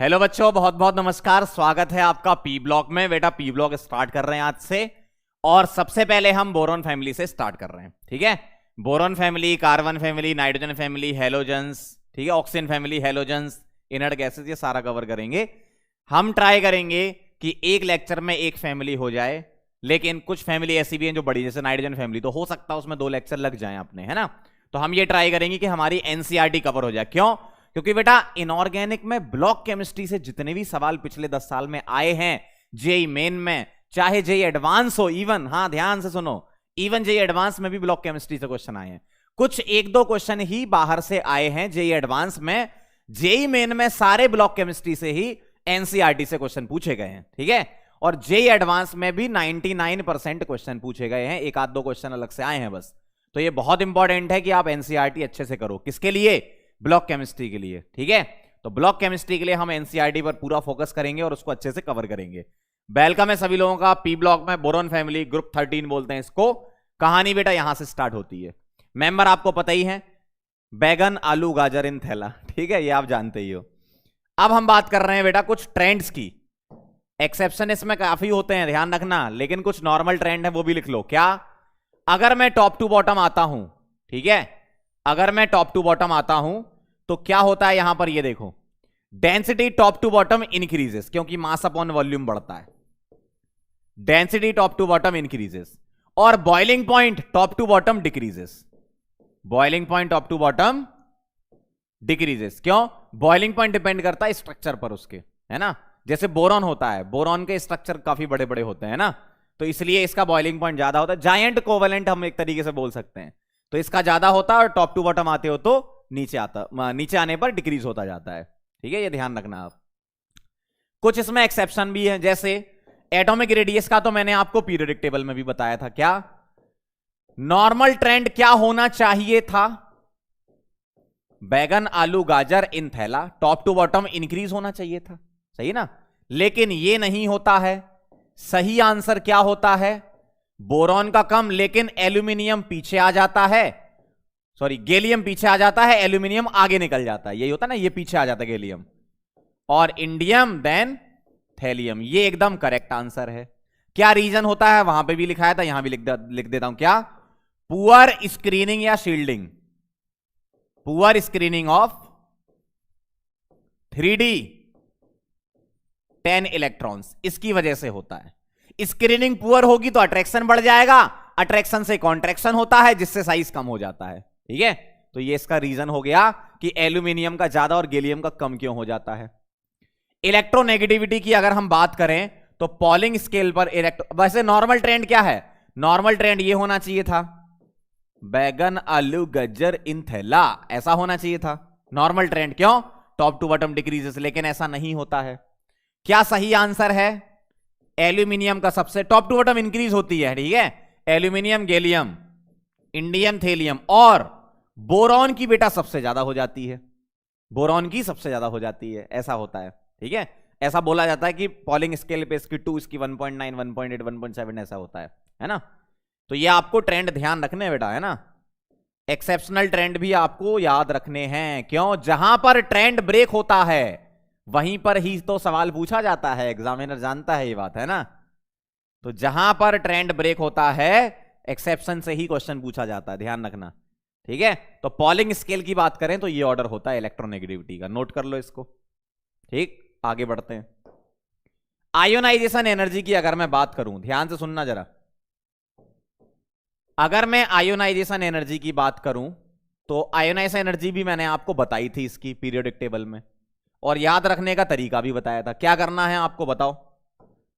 Hello बच्चों, बहुत बहुत नमस्कार। स्वागत है आपका पी ब्लॉक में। बेटा पी ब्लॉक स्टार्ट कर रहे हैं आज से, और सबसे पहले हम बोरॉन फैमिली से स्टार्ट कर रहे हैं। ठीक है, boron family, carbon family, nitrogen family, halogens, ठीक है, oxygen family, halogens, inert gases, ये सारा कवर करेंगे। हम ट्राई करेंगे कि एक लेक्चर में एक फैमिली हो जाए, लेकिन कुछ फैमिली ऐसी भी हैं जो बड़ी, जैसे नाइट्रोजन फैमिली, तो हो सकता है उसमें 2 लेक्चर लग जाएं अपने, है ना। तो हम ये ट्राई करेंगे कि हमारी एनसीईआरटी कवर हो जाए। क्यों? क्योंकि बेटा इनऑर्गेनिक में ब्लॉक केमिस्ट्री से जितने भी सवाल पिछले 10 साल में आए हैं, जेई मेन में, चाहे जेई एडवांस हो, इवन, हाँ ध्यान से सुनो, इवन जेई एडवांस में भी ब्लॉक केमिस्ट्री से क्वेश्चन आए हैं। कुछ 1-2 क्वेश्चन ही बाहर से आए हैं जेई एडवांस में। जेई मेन में सारे ब्लॉक केमिस्ट्री से ही एनसीईआरटी से क्वेश्चन पूछे गए हैं। ठीक है, और जेई एडवांस में भी 99% क्वेश्चन पूछे गए हैं, 1-2 क्वेश्चन अलग से आए हैं बस। तो ये बहुत इंपॉर्टेंट है कि आप एनसीईआरटी अच्छे से करो। किसके लिए? ब्लॉक केमिस्ट्री के लिए। ठीक है, तो ब्लॉक केमिस्ट्री के लिए हम एनसीईआरटी पर पूरा फोकस करेंगे और उसको अच्छे से कवर करेंगे। वेलकम है सभी लोगों का पी ब्लॉक में। बोरॉन फैमिली ग्रुप 13 बोलते हैं इसको। कहानी बेटा यहां से स्टार्ट होती है। मेंबर आपको पता ही है, बैगन, आलू, गाजर इन थैला। ठीक है, ये आप जानते ही हो। अब हम बात कर रहे हैं बेटा कुछ ट्रेंड्स की। एक्सेप्शन इसमें काफी होते हैं, ध्यान रखना, लेकिन कुछ नॉर्मल ट्रेंड है वो भी लिख लो। क्या? अगर मैं टॉप टू बॉटम आता हूं, ठीक है, अगर मैं टॉप टू बॉटम आता हूं तो क्या होता है यहां पर, ये देखो, density top to bottom increases, क्योंकि मास अपॉन वॉल्यूम बढ़ता है। Density top to bottom increases, और boiling point top to bottom decreases. Boiling point top to bottom decreases. क्यों? बॉइलिंग पॉइंट डिपेंड करता है स्ट्रक्चर पर उसके, है ना। जैसे बोरॉन होता है, बोरॉन के स्ट्रक्चर काफी बड़े बड़े होते हैं ना, तो इसलिए इसका बॉइलिंग पॉइंट ज्यादा होता है। जायंट कोवेलेंट हम एक तरीके से बोल सकते हैं, तो इसका ज्यादा होता है, और टॉप टू बॉटम आते हो तो नीचे आने पर डिक्रीज होता जाता है। ठीक है, ये ध्यान रखना आप। कुछ इसमें एक्सेप्शन भी है, जैसे एटॉमिक रेडियस का तो मैंने आपको पीरियोडिक टेबल में भी बताया था। क्या नॉर्मल ट्रेंड क्या होना चाहिए था? बैगन, आलू, गाजर इन थैला, टॉप टू बॉटम इंक्रीज होना चाहिए था, सही ना। लेकिन ये नहीं होता है। सही आंसर क्या होता है? बोरॉन का कम, लेकिन एल्यूमिनियम पीछे आ जाता है। सॉरी, गैलियम पीछे आ जाता है, एल्यूमिनियम आगे निकल जाता है। यही होता है ना, ये पीछे आ जाता है गैलियम, और इंडियम देन थैलियम। ये एकदम करेक्ट आंसर है। क्या रीजन होता है? वहां पे भी लिखाया था, यहां भी लिख देता हूं। क्या? पुअर स्क्रीनिंग या shielding, poor screening of 3D 10 electrons, इसकी वजह से होता है। स्क्रीनिंग पुअर होगी तो अट्रैक्शन बढ़ जाएगा, अट्रैक्शन से कॉन्ट्रैक्शन होता है, जिससे साइज कम हो जाता है। ठीक है, तो ये इसका रीजन हो गया कि एल्यूमिनियम का ज्यादा और गैलियम का कम क्यों हो जाता है। इलेक्ट्रोनेगेटिविटी की अगर हम बात करें तो पॉलिंग स्केल पर वैसे नॉर्मल ट्रेंड क्या है? नॉर्मल ट्रेंड ये होना चाहिए था, बैगन, आलू, गाजर इन थैला, ऐसा होना चाहिए था नॉर्मल ट्रेंड। क्यों? टॉप टू बॉटम डिक्रीजेस, लेकिन ऐसा नहीं होता है। क्या सही आंसर है? एल्यूमिनियम का सबसे टॉप टू बॉटम इंक्रीज होती है। ठीक है, एल्यूमिनियम, गैलियम, इंडियम, थैलियम, और बोरॉन की बेटा सबसे ज्यादा हो जाती है। बोरॉन की सबसे ज्यादा हो जाती है, ऐसा होता है। ठीक है, ऐसा बोला जाता है कि पॉलिंग स्केल पे इसकी 2, इसकी 1.9, 1.8, 1.7 ऐसा होता है ना। तो ये आपको ट्रेंड ध्यान रखने हैं बेटा, है ना। एक्सेप्शनल ट्रेंड भी आपको याद रखने हैं। क्यों? जहां पर ट्रेंड ब्रेक होता है वहीं पर ही तो सवाल पूछा जाता है, एग्जामिनर जानता है ये बात, है ना। तो जहां पर ट्रेंड ब्रेक होता है एक्सेप्शन से ही क्वेश्चन पूछा जाता है, ध्यान रखना। ठीक है, तो पॉलिंग स्केल की बात करें तो ये ऑर्डर होता है इलेक्ट्रोनेगेटिविटी का, नोट कर लो इसको। ठीक, आगे बढ़ते हैं। आयोनाइजेशन एनर्जी की अगर मैं बात करूं, ध्यान से सुनना जरा, अगर मैं आयोनाइजेशन एनर्जी की बात करूं तो आयोनाइजेशन एनर्जी भी मैंने आपको बताई थी इसकी पीरियोडिक टेबल में, और याद रखने का तरीका भी बताया था। क्या करना है आपको बताओ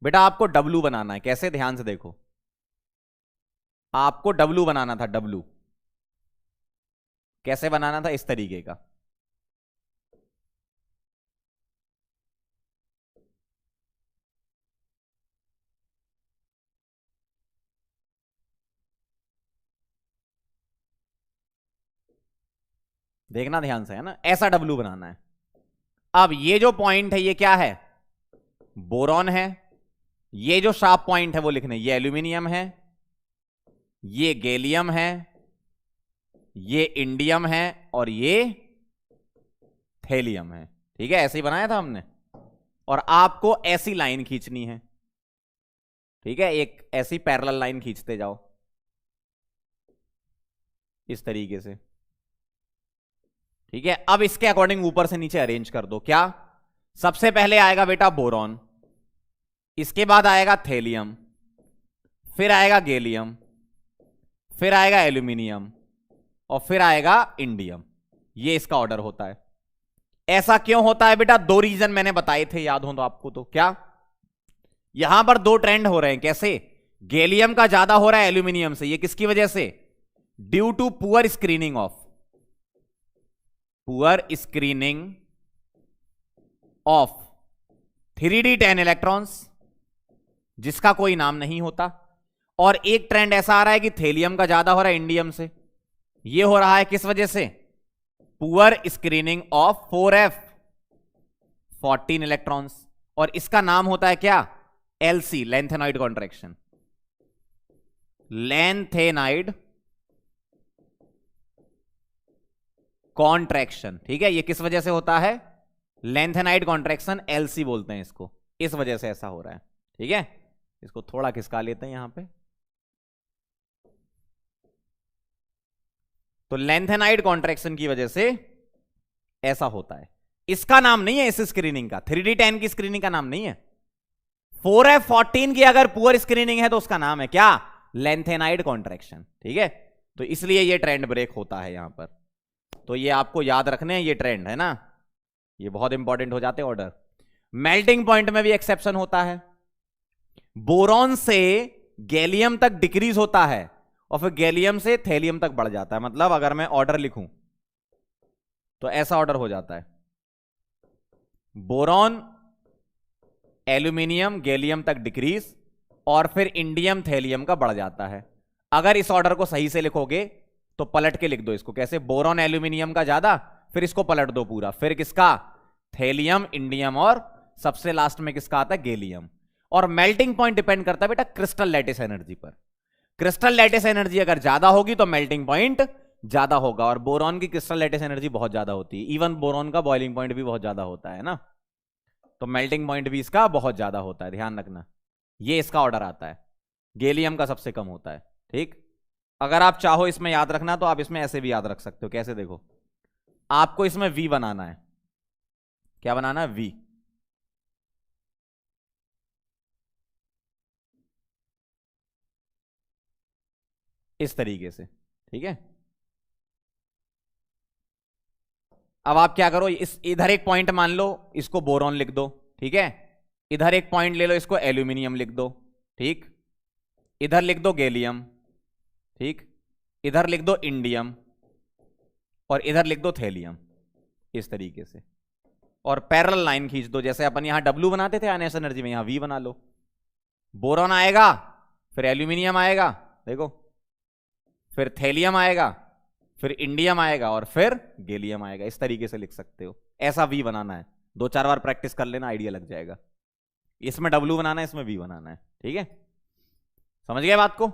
बेटा? आपको W बनाना है। कैसे? ध्यान से देखो, आपको W बनाना था। W कैसे बनाना था? इस तरीके का। देखना ध्यान से, है ना, ऐसा W बनाना है। अब ये जो पॉइंट है ये क्या है? बोरॉन है। ये जो शार्प पॉइंट है वो लिखने, ये एल्यूमिनियम है, ये गैलियम है, ये इंडियम है, और ये थैलियम है। ठीक है, ऐसे ही बनाया था हमने। और आपको ऐसी लाइन खींचनी है, ठीक है, एक ऐसी पैरेलल लाइन खींचते जाओ इस तरीके से, ठीक है। अब इसके अकॉर्डिंग ऊपर से नीचे अरेंज कर दो। क्या, सबसे पहले आएगा बेटा बोरॉन, इसके बाद आएगा थेलियम, फिर आएगा गैलियम, फिर आएगा एल्यूमिनियम और फिर आएगा इंडियम। ये इसका ऑर्डर होता है। ऐसा क्यों होता है बेटा? दो रीजन मैंने बताए थे, याद हो तो आपको। तो क्या, यहां पर दो ट्रेंड हो रहे हैं। कैसे? गैलियम का ज्यादा हो रहा है एल्यूमिनियम से। ये किसकी वजह से? Due to poor screening of 3d10 electrons, जिसका कोई नाम नहीं होता। और एक ट्रेंड ऐसा आ रहा है कि थेलियम का ज्यादा हो रहा है इंडियम से। यह हो रहा है किस वजह से? Poor screening of 4f 14 electrons. और इसका नाम होता है क्या? LC, lanthanoid contraction. Lanthanide contraction, ठीक है। ये किस वजह से होता है? लेंथेनाइड कॉन्ट्रैक्शन, LC बोलते हैं इसको। इस वजह से ऐसा हो रहा है, ठीक है। इसको थोड़ा खिसका लेते हैं यहां पे। तो लेंथेनाइड कॉन्ट्रैक्शन की वजह से ऐसा होता है। इसका नाम नहीं है इस स्क्रीनिंग का, 3d10 की स्क्रीनिंग का नाम नहीं है। 4f14 की अगर पुअर स्क्रीनिंग है तो उसका नाम है क्या? लेंथेनाइड कॉन्ट्रैक्शन, ठीक है। तो इसलिए ये ट्रेंड ब्रेक होता है यहां पर। तो ये आपको याद रखने हैं, ये ट्रेंड है ना, ये बहुत इंपॉर्टेंट हो जाते हैं ऑर्डर। मेल्टिंग पॉइंट में भी एक्सेप्शन होता है। बोरॉन से गैलियम तक डिक्रीज होता है और फिर गैलियम से थेलियम तक बढ़ जाता है। मतलब अगर मैं ऑर्डर लिखूं तो ऐसा ऑर्डर हो जाता है, बोरॉन एल्यूमिनियम गैलियम तक डिक्रीज और फिर इंडियम थेलियम का बढ़ जाता है। अगर इस ऑर्डर को सही से लिखोगे तो पलट के लिख दो इसको। कैसे? बोरॉन एल्यूमिनियम का ज्यादा, फिर इसको पलट दो पूरा, फिर किसका? थेलियम, इंडियम और सबसे लास्ट में किसका आता है? गैलियम। और मेल्टिंग पॉइंट डिपेंड करता है बेटा क्रिस्टल लैटिस एनर्जी पर। क्रिस्टल लैटिस एनर्जी अगर ज्यादा होगी तो मेल्टिंग पॉइंट ज्यादा होगा। और बोरॉन की क्रिस्टल लैटिस एनर्जी बहुत ज्यादा होती है। इवन बोरॉन का बॉइलिंग पॉइंट भी बहुत ज्यादा होता है ना, तो मेल्टिंग पॉइंट भी इसका बहुत ज्यादा होता है, ध्यान रखना। ये इसका ऑर्डर आता है। गैलियम का सबसे कम होता है, ठीक। अगर आप चाहो इसमें याद रखना तो आप इसमें ऐसे भी याद रख सकते हो। कैसे? देखो, आपको इसमें V बनाना है। क्या बनाना है? V। इस तरीके से, ठीक है। अब आप क्या करो, इस इधर एक पॉइंट मान लो, इसको बोरॉन लिख दो, ठीक है। इधर एक पॉइंट ले लो, इसको एल्यूमिनियम लिख दो, ठीक। इधर लिख दो गैलियम, ठीक। इधर लिख दो इंडियम और इधर लिख दो थेलियम, इस तरीके से। और पैरेलल लाइन खींच दो, जैसे अपन यहां W बनाते थे आयनियस एनर्जी में, यहां V बना लो। बोरॉन आएगा, फिर एल्यूमिनियम आएगा, देखो, फिर थेलियम आएगा, फिर इंडियम आएगा और फिर गैलियम आएगा। इस तरीके से लिख सकते हो। ऐसा V बनाना है। 2-4 बार प्रैक्टिस कर लेना, आइडिया लग जाएगा। इसमें W बनाना है, इसमें V बनाना है, ठीक है। समझ गए बात को?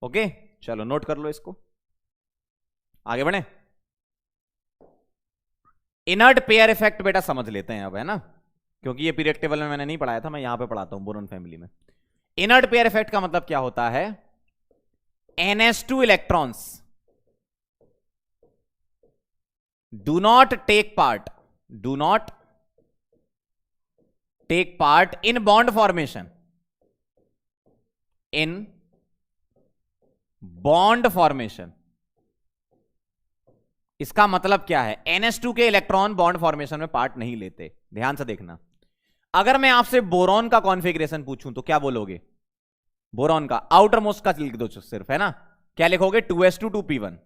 ओके, चलो नोट कर लो इसको, आगे बढ़े। इनर्ट पेयर इफेक्ट बेटा समझ लेते हैं अब, है ना, क्योंकि ये पीरियड टेबल में मैंने नहीं पढ़ाया था, मैं यहां पे पढ़ाता हूं बोरॉन फैमिली में। इनर्ट पेयर इफेक्ट का मतलब क्या होता है? NH2 electrons do not take part in bond formation. इसका मतलब क्या है? NH2 के इलेक्ट्रॉन बॉन्ड फॉर्मेशन में पार्ट नहीं लेते। ध्यान से देखना, अगर मैं आपसे बोरॉन का कॉन्फ़िगरेशन पूछूं तो क्या बोलोगे? बोरॉन का आउटर मोस्ट का लिख दो सिर्फ, है ना। क्या लिखोगे? 2s2 2p1,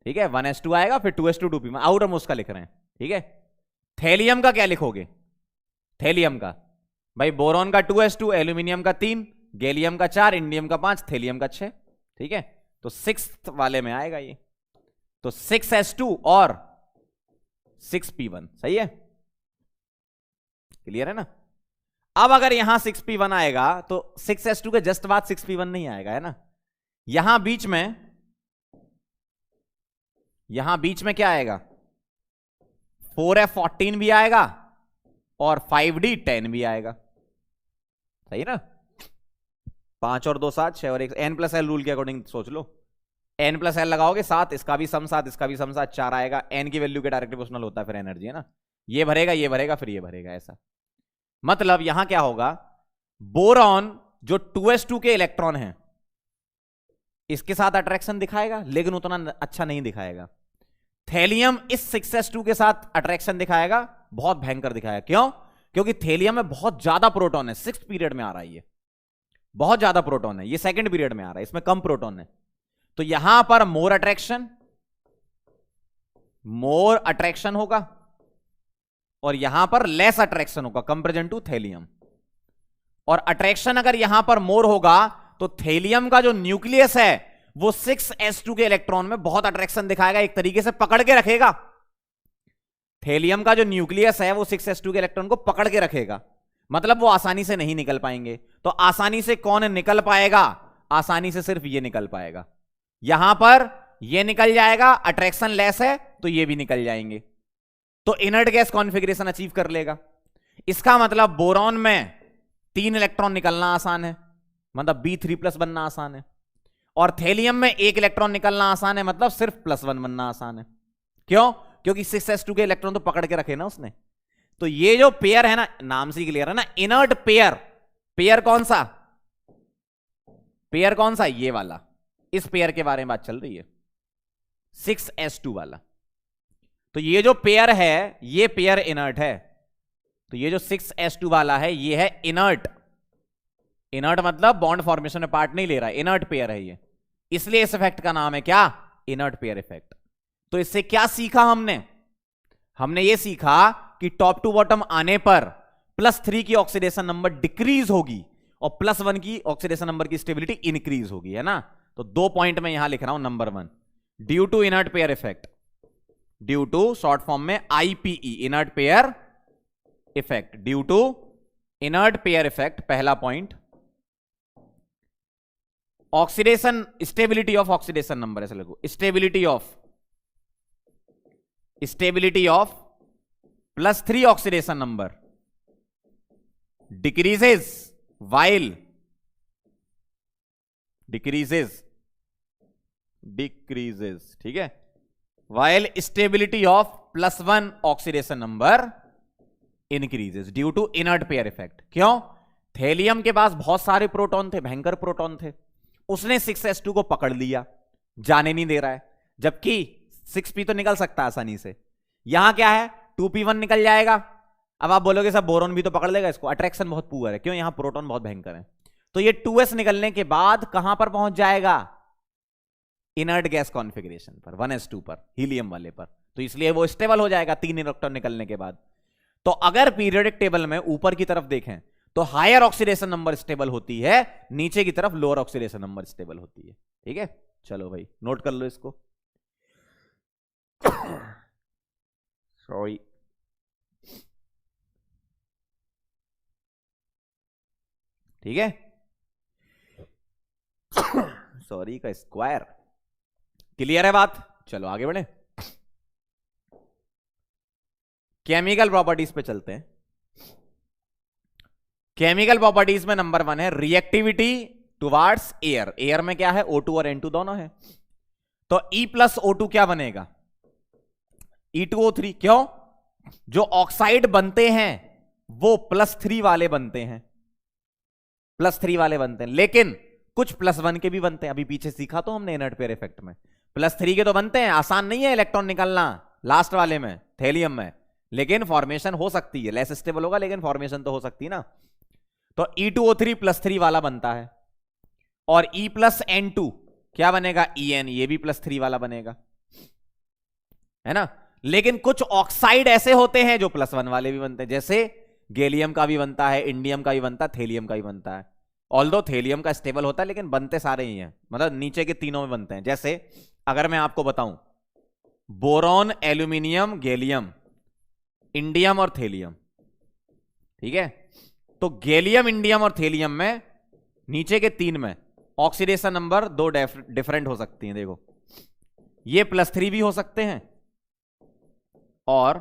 ठीक है। 1s2 आएगा, फिर 2s2 2p1, आउटर मोस्ट का लिख रहे हैं, ठीक है। थेलियम का क्या लिखोगे? थेलियम का भाई, बोरॉन का 2s2, एल्यूमिनियम का 3, गैलियम का 4, इंडियम का 5, थेलियम का 6, ठीक है। तो 6th वाले में आएगा ये, तो 6s2 और 6p1, सही है, क्लियर है ना। अब अगर यहां 6p1 आएगा तो 6s2 के जस्ट बाद 6p1 नहीं आएगा, है ना। यहां बीच में क्या आएगा? 4f14 भी आएगा और 5d 10 भी आएगा, सही ना। 5 और 2 7, 6 और 1, n प्लस एल रूल के अकॉर्डिंग सोच लो, n प्लस एल लगाओगे 7, इसका भी सम 7, इसका भी सम 7, 4 आएगा। n की वैल्यू के डायरेक्ट प्रोपोर्शनल होता है फिर एनर्जी, है ना। ये भरेगा फिर ये भरेगा, ऐसा। मतलब यहां क्या होगा, बोरॉन जो 2s2 के इलेक्ट्रॉन हैं इसके साथ अट्रैक्शन दिखाएगा, लेकिन उतना अच्छा नहीं दिखाएगा। थेलियम इस 6s2 के साथ अट्रैक्शन दिखाएगा, बहुत भयंकर दिखाएगा। क्यों? क्योंकि थेलियम में बहुत ज्यादा प्रोटॉन है, 6th पीरियड में आ रहा है, ये बहुत ज्यादा प्रोटॉन है, ये 2nd पीरियड में आ रहा है, इसमें कम प्रोटॉन है। तो यहां पर मोर अट्रैक्शन होगा, और यहां पर लेस अट्रैक्शन होगा कंपेरिजन टू थेलियम। और अट्रैक्शन अगर यहां पर मोर होगा तो थेलियम का जो न्यूक्लियस है वो 6s2 के इलेक्ट्रॉन में बहुत अट्रैक्शन दिखाएगा, एक तरीके से पकड़ के रखेगा। थेलियम का जो न्यूक्लियस है वो 6s2 के इलेक्ट्रॉन को पकड़ के रखेगा, मतलब वो आसानी से नहीं निकल पाएंगे। तो आसानी से कौन निकल पाएगा? आसानी से सिर्फ ये निकल पाएगा। यहां पर ये निकल जाएगा, अट्रैक्शन लेस है तो ये भी निकल जाएंगे, तो इनर्ट गैस कॉन्फ़िगरेशन अचीव कर लेगा। इसका मतलब बोरॉन में 3 इलेक्ट्रॉन निकलना आसान है, मतलब B3+ बनना आसान है, और थेलियम में 1 इलेक्ट्रॉन निकलना आसान है, मतलब सिर्फ +1 बनना आसान है। क्यों? क्योंकि 6s2 के इलेक्ट्रॉन तो पकड़ के रखे ना उसने। तो ये जो पेयर है ना, नाम से क्लियर है ना, इनर्ट पेयर। पेयर कौन सा? पेयर कौन सा? ये वाला, इस पेयर के बारे में बात चल रही है, 6s2 वाला। तो ये जो पेयर है ये पेयर इनर्ट है। तो ये जो 6s2 वाला है ये है इनर्ट। इनर्ट मतलब बॉन्ड फॉर्मेशन में पार्ट नहीं ले रहा है, इनर्ट पेयर है ये, इसलिए इस इफेक्ट का नाम है क्या? Inert pair effect. तो इससे क्या सीखा हमने? हमने ये सीखा कि टॉप टू बॉटम आने पर +3 की ऑक्सीडेशन नंबर डिक्रीज होगी और +1 की ऑक्सीडेशन नंबर की स्टेबिलिटी इंक्रीज होगी, है ना। तो 2 पॉइंट में यहां लिख रहा हूं। Number 1, due to inert pair effect, due to short form में IPE, inert pair effect, due to inert pair effect, पहला point. Oxidation stability of oxidation number, ऐसे लिखो, stability of +3 oxidation number decreases while decreases, ठीक है, while stability of +1 oxidation number increases due to inert pair effect. क्यों? Thallium के पास बहुत सारे प्रोटॉन थे, भयंकर प्रोटॉन थे, उसने 6s2 को पकड़ लिया, जाने नहीं दे रहा है, जबकि 6p तो निकल सकता है आसानी से। यहां क्या है? 2p1 निकल जाएगा। अब आप बोलोगे सब बोरॉन भी तो पकड़ लेगा इसको, अट्रैक्शन बहुत पुअर है। क्यों? यहां प्रोटॉन बहुत भयंकर है। तो ये 2s निकलने के बाद कहां पर पहुंच जाएगा? इनर्ट गैस कॉन्फ़िगरेशन पर, 1s2 पर, हीलियम वाले पर। तो इसलिए वो स्टेबल हो जाएगा 3 इलेक्ट्रॉन निकलने के बाद। तो अगर पीरियोडिक टेबल में ऊपर की तरफ देखें तो हायर ऑक्सीडेशन नंबर स्टेबल होती है, नीचे की तरफ लोअर ऑक्सीडेशन नंबर स्टेबल होती है। ठीक है, चलो भाई नोट कर लो इसको। सॉरी, ठीक है, सॉरी का स्क्वायर। क्लियर है बात? चलो आगे बढ़े, केमिकल प्रॉपर्टीज पे चलते हैं। केमिकल प्रॉपर्टीज में नंबर 1 है रिएक्टिविटी टुवार्ड्स एयर। एयर में क्या है? O2 और N2 दोनों है। तो E+O2 क्या बनेगा? E2O3। क्यों? जो ऑक्साइड बनते हैं वो +3 वाले बनते हैं, +3 वाले बनते हैं, लेकिन कुछ +1 के भी बनते हैं। अभी पीछे सीखा तो हमने इनर्ट पेयर इफेक्ट में, +3 के तो बनते हैं। आसान नहीं है इलेक्ट्रॉन निकालना लास्ट वाले में, थेलियम में, लेकिन फॉर्मेशन हो सकती है। लेस स्टेबल होगा लेकिन फॉर्मेशन तो हो सकती है ना। तो E2O3 +3 वाला बनता है, और E+N2 क्या बनेगा? En, ये भी +3 वाला बनेगा, है ना। लेकिन कुछ ऑक्साइड ऐसे होते हैं जो +1 वाले भी बनते हैं, जैसे गैलियम का भी बनता है, इंडियम का भी बनता है, थेलियम का भी बनता है। ऑल्दो थेलियम का स्टेबल होता है लेकिन बनते सारे ही हैं, मतलब नीचे के तीनों में बनते हैं। जैसे अगर मैं आपको बताऊं बोरॉन, एल्यूमिनियम, गैलियम, इंडियम और थेलियम, ठीक है, तो गैलियम, इंडियम और थेलियम में नीचे के 3 में ऑक्सीडेशन नंबर 2 डिफरेंट हो सकती हैं। देखो, ये +3 भी हो सकते हैं और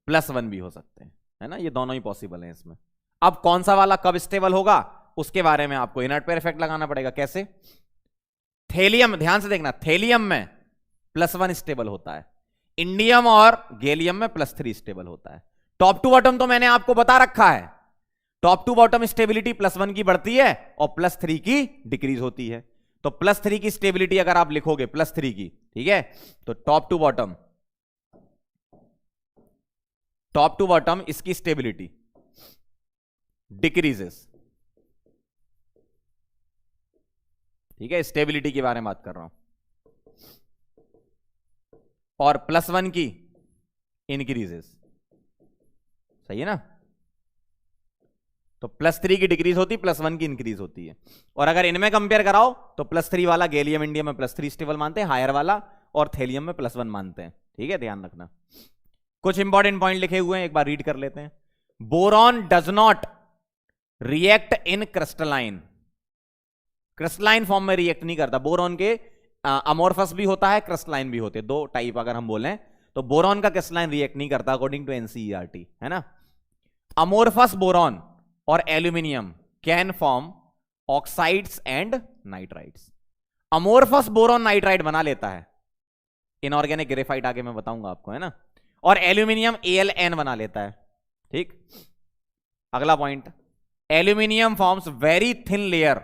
+1 भी हो सकते हैं। है ना, ये दोनों ही पॉसिबल है इसमें। अब कौन सा वाला कब स्टेबल होगा उसके बारे में आपको इनर्ट पेयर इफेक्ट लगाना पड़ेगा। कैसे? थेलियम, ध्यान से देखना, थेलियम में +1 स्टेबल होता है, इंडियम और गैलियम में +3 स्टेबल होता है। टॉप टू बॉटम तो मैंने आपको बता रखा है, टॉप टू बॉटम स्टेबिलिटी +1 की बढ़ती है और +3 की डिक्रीज होती है। तो +3 की स्टेबिलिटी अगर आप लिखोगे +3 की, ठीक है, तो टॉप टू बॉटम इसकी स्टेबिलिटी डिक्रीजेस, ठीक है, स्टेबिलिटी के बारे में बात कर रहा हूं, और +1 की इंक्रीजेस, सही है ना। तो +3 की डिक्रीज होती, +1 की इंक्रीज होती है। और अगर इनमें कंपेयर कराओ तो +3 वाला गैलियम इंडियम में +3 स्टेबल मानते हैं, हायर वाला, और थेलियम में +1 मानते हैं, ठीक है, ध्यान रखना। कुछ इंपॉर्टेंट पॉइंट लिखे हुए हैं, एक बार रीड कर लेते हैं। Boron does not react in crystalline, crystalline form में रिएक्ट नहीं करता। बोरॉन के अमोर्फस भी होता है, क्रिस्टलाइन भी होते हैं, दो टाइप अगर हम बोलें तो। बोरॉन का क्रिस्टलाइन रिएक्ट नहीं करता अकॉर्डिंग टू एनसीईआरटी, है ना। अमोर्फस बोरॉन और aluminium can form oxides and nitrides. Amorphous boron nitride बना लेता है, इनऑर्गेनिक ग्रेफाइट आगे मैं बताऊंगा आपको, है ना। और एल्यूमिनियम AlN बना लेता है, ठीक। अगला point, aluminium forms very thin layer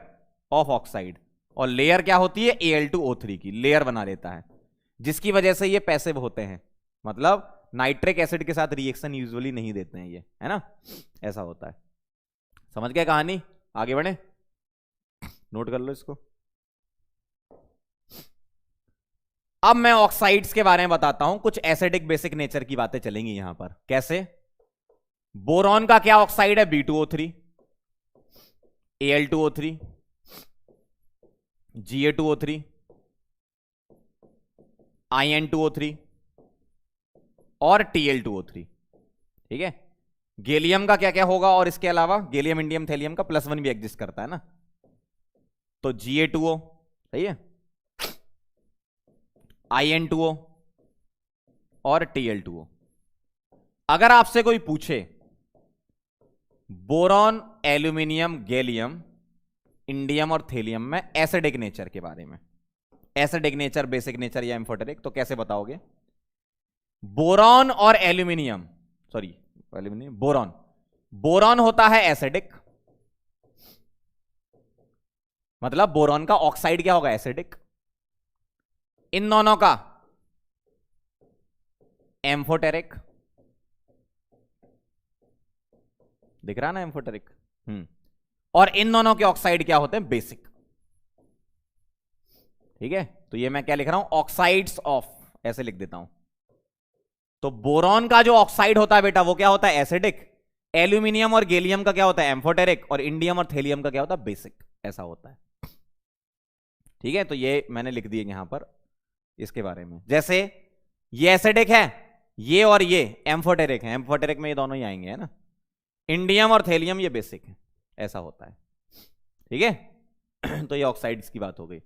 of oxide, और लेयर क्या होती है, Al2O3 की लेयर बना लेता है, जिसकी वजह से ये पैसिव होते हैं, मतलब नाइट्रिक एसिड के साथ रिएक्शन यूजुअली नहीं देते हैं ये, है ना, ऐसा होता है। समझ गए कहानी? आगे बढ़े, नोट कर लो इसको। अब मैं ऑक्साइड्स के बारे में बताता हूं, कुछ एसिडिक बेसिक नेचर की बातें चलेंगी यहां पर। कैसे? बोरॉन का क्या ऑक्साइड है, B2O3, Al2O3, Ga2O3, In2O3 और Tl2O3, ठीक है। गैलियम का क्या क्या होगा, और इसके अलावा गैलियम इंडियम थैलियम का +1 भी एग्जिस्ट करता है ना, तो Ga2O, सही है, In2O और Tl2O। अगर आपसे कोई पूछे बोरॉन, एल्यूमिनियम, गैलियम, इंडियम और थेलियम में एसिडिक नेचर के बारे में, एसिडिक नेचर, बेसिक नेचर या एम्फोटेरिक, तो कैसे बताओगे? बोरॉन और एल्यूमिनियम, सॉरी एल्यूमिनियम, बोरॉन होता है एसिडिक, मतलब बोरॉन का ऑक्साइड क्या होगा, एसिडिक। इन दोनों का एम्फोटेरिक, दिख रहा ना एम्फोटेरिक, और इन दोनों के ऑक्साइड क्या होते हैं, बेसिक, ठीक है। तो ये मैं क्या लिख रहा हूं, ऑक्साइड्स ऑफ, ऐसे लिख देता हूं। तो बोरॉन का जो ऑक्साइड होता है बेटा वो क्या होता है, एसिडिक। एल्यूमिनियम और गैलियम का क्या होता है, एम्फोटेरिक। और इंडियम और थेलियम का क्या होता है, बेसिक, ऐसा होता है, ठीक है। तो ये मैंने लिख दिए यहां पर इसके बारे में। जैसे ये एसिडिक है, ये और ये एम्फोटेरिक है, एम्फोटेरिक में ये दोनों ही आएंगे, है ना। इंडियम और थेलियम ये बेसिक है, ऐसा होता है, ठीक है। तो ये ऑक्साइड्स की बात हो गई।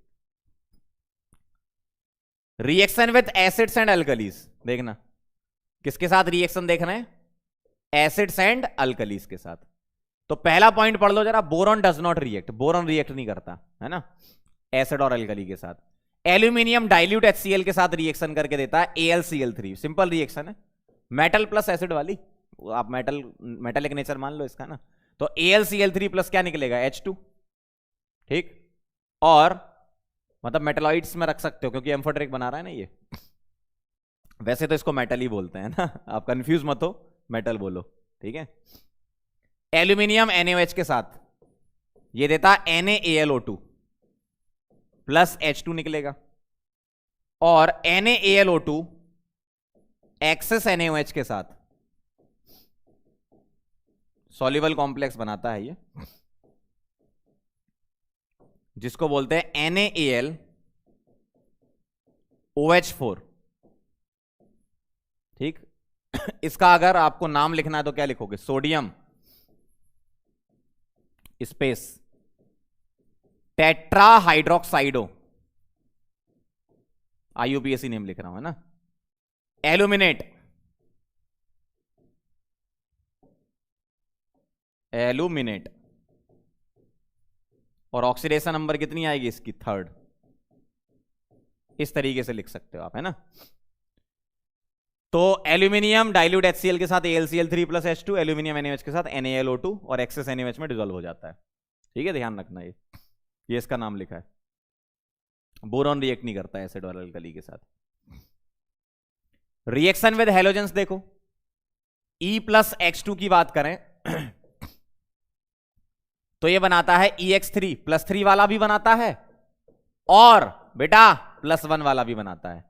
Reaction with acids and alkalis, देखना किसके साथ रिएक्शन देख रहे हैं, एसिड्स एंड अल्कलीज के साथ। तो पहला पॉइंट पढ़ लो जरा, boron does not react, boron react नहीं करता, है ना, एसिड और अल्कली के साथ। एल्यूमिनियम डाइल्यूट HCl के साथ रिएक्शन करके देता है AlCl3, सिंपल रिएक्शन है, मेटल प्लस एसिड वाली, आप मेटलिक नेचर मान लो इसका ना। तो AlCl3 प्लस क्या निकलेगा, H2, ठीक। और मतलब मेटलॉइड्स में रख सकते हो क्योंकि एम्फोटेरिक बना रहा है ना ये, वैसे तो इसको मेटल ही बोलते हैं ना, आप कंफ्यूज मत हो, मेटल बोलो, ठीक है। एल्यूमिनियम NaOH के साथ ये देता है NaAlO2 प्लस H2 निकलेगा, और NaAlO2 एक्सेस NaOH के साथ सॉल्युबल कॉम्प्लेक्स बनाता है ये, जिसको बोलते हैं NaAlOH4, ठीक। इसका अगर आपको नाम लिखना है तो क्या लिखोगे, sodium space tetra hydroxido, IUPAC name लिख रहा हूं, है ना। एल्यूमिनेट एल्यूमिनेट, और ऑक्सीडेशन नंबर कितनी आएगी इसकी, 3rd। इस तरीके से लिख सकते हो आप, है ना। तो एल्यूमिनियम डाइल्यूट HCl के साथ AlCl3+H2, एल्यूमिनियम NaOH के साथ NaLO2 और एक्सेस NaOH में डिसॉल्व हो जाता है। ठीक है, ध्यान रखना, ये इसका नाम लिखा है। बोरॉन रिएक्ट नहीं करता एसिड और अल्कली के साथ। रिएक्शन विद हैलोजेंस देखो, E+H2 की बात करें तो ये बनाता है EX3, +3 वाला भी बनाता है और बेटा +1 वाला भी बनाता है,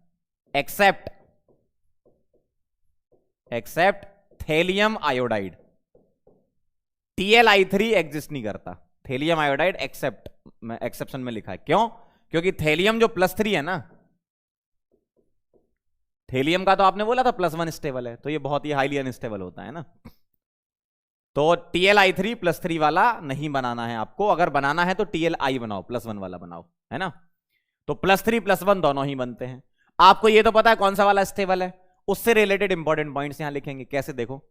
accept thallium iodide. TlI3 exist नहीं करता, थेलियम आयोडाइड एक्सेप्शन में लिखा है। क्यों? क्योंकि थेलियम जो +3 है ना, थेलियम का तो आपने बोला था +1 स्टेबल है, तो ये बहुत ही हाईली अनस्टेबल होता है ना। तो TlI3 +3 वाला नहीं बनाना है आपको, अगर बनाना है तो TlI बनाओ, +1 वाला बनाओ, है ना। तो +3 +1 दोनों ही बनते हैं। आपको ये तो पता है कौन सा वाला स्टेबल है, उससे रिलेटेड इंपॉर्टेंट पॉइंट्स यहां लिखेंगे। कैसे? देखो,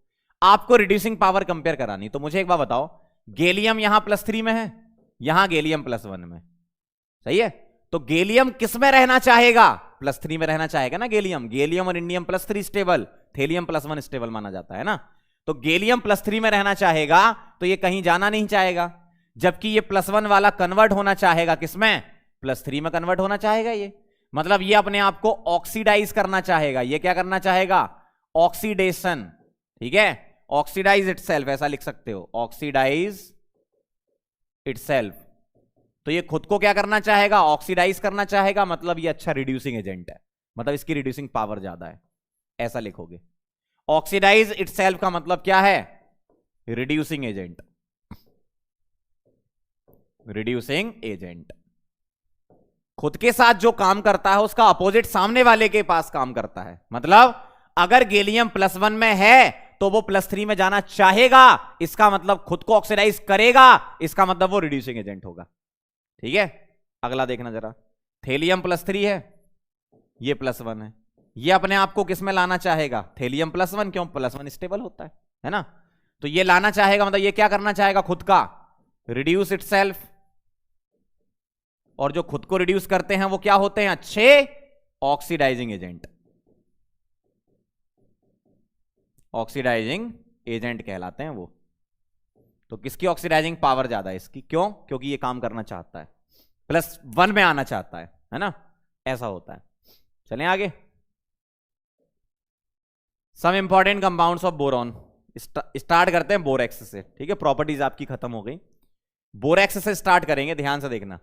आपको रिड्यूसिंग पावर कंपेयर करानी, तो मुझे एक बात बताओ, गैलियम यहां +3 में है, यहां गैलियम +1 में, सही है। तो गैलियम किस में रहना चाहेगा? +3 में रहना चाहेगा ना गैलियम और इंडियम +3 स्टेबल, थेलियम +1 स्टेबल माना जाता है ना। तो गैलियम +3 में रहना चाहेगा तो ये कहीं जाना नहीं चाहेगा, जबकि ये +1 वाला कन्वर्ट होना चाहेगा किसमें? +3 में कन्वर्ट होना चाहेगा। ये मतलब ये अपने आप को ऑक्सीडाइज करना चाहेगा। ये क्या करना चाहेगा? ऑक्सीडेशन, ठीक है, ऑक्सीडाइज इटसेल्फ, ऐसा लिख सकते हो, ऑक्सीडाइज इटसेल्फ। तो ये खुद को क्या करना चाहेगा? ऑक्सीडाइज करना चाहेगा, मतलब ये अच्छा रिड्यूसिंग एजेंट है, मतलब इसकी रिड्यूसिंग पावर ज्यादा है, ऐसा लिखोगे। ऑक्सीडाइज इटसेल्फ का मतलब क्या है? Reducing agent, reducing agent. खुद के साथ जो काम करता है उसका अपोजिट सामने वाले के पास काम करता है। मतलब अगर गैलियम +1 में है तो वो +3 में जाना चाहेगा, इसका मतलब खुद को ऑक्सीडाइज करेगा, इसका मतलब वो रिड्यूसिंग एजेंट होगा। ठीक है, अगला देखना जरा, थेलियम +3 है, ये +1 है, ये अपने आप को किस में लाना चाहेगा? थेलियम +1, क्यों? +1 स्टेबल होता है ना। तो ये लाना चाहेगा, मतलब ये क्या करना चाहेगा? खुद का रिड्यूस इटसेल्फ। और जो खुद को रिड्यूस करते हैं वो क्या होते हैं? अच्छे ऑक्सीडाइजिंग एजेंट, ऑक्सीडाइजिंग एजेंट कहलाते हैं वो। तो किसकी ऑक्सीडाइजिंग पावर ज्यादा है? इसकी। क्यों? क्योंकि ये काम करना चाहता है, +1 में आना चाहता है ना, ऐसा होता है। चलें आगे, some important compounds of boron. Start करते हैं बोरेक्स से, ठीक है, प्रॉपर्टीज आपकी खत्म हो गई, बोरेक्स से स्टार्ट करेंगे, ध्यान से देखना।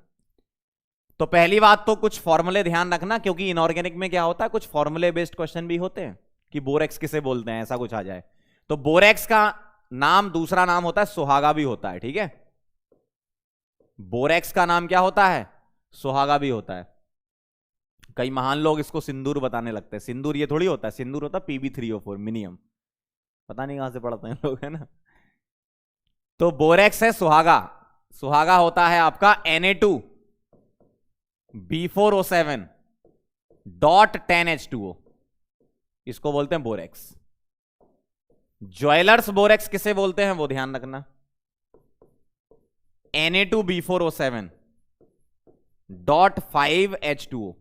तो पहली बात तो कुछ फॉर्मूले ध्यान रखना, क्योंकि इनऑर्गेनिक में क्या होता है, कुछ फॉर्मूले बेस्ड क्वेश्चन भी होते हैं कि बोरेक्स किसे बोलते हैं, ऐसा कुछ आ जाए। तो बोरेक्स का नाम, दूसरा नाम होता है सुहागा भी होता है, ठीक है। बोरेक्स का नाम क्या होता है? सुहागा भी होता है। कई महान लोग इसको सिंदूर बताने लगते हैं। सिंदूर ये थोड़ी होता है, सिंदूर होता है Pb3O4 मिनिमम, पता नहीं कहां से पढ़ते हैं लोग, है ना। तो बोरेक्स है सुहागा, सुहागा होता है आपका Na2B4O7.10H2O, इसको बोलते हैं बोरेक्स। ज्वेलर्स बोरेक्स किसे बोलते हैं वो ध्यान रखना, Na2B4O7.5H2O।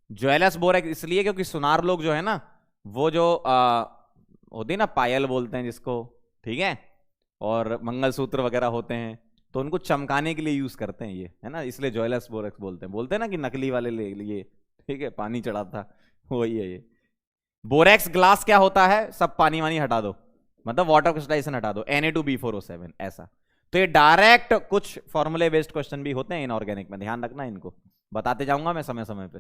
ज्वेलर्स बोरेक्स इसलिए क्योंकि सुनार लोग जो है ना, वो जो होती है ना, पायल बोलते हैं जिसको, ठीक है, और मंगलसूत्र वगैरह होते हैं, तो उनको चमकाने के लिए यूज करते हैं ये, है ना, इसलिए ज्वेलर्स बोरेक्स बोलते हैं ना कि नकली वाले ले लिए, ठीक है, पानी चढ़ा था, वही है ये। बोरेक्स ग्लास क्या होता है? सब पानी वानी हटा दो, मतलब वाटर क्रिस्टलाइजेशन हटा दो, Na2B4O7 ऐसा। तो ये डायरेक्ट कुछ फॉर्मूले बेस्ड क्वेश्चन भी होते हैं इनऑर्गेनिक में, ध्यान रखना, इनको बताते जाऊंगा मैं समय समय पे।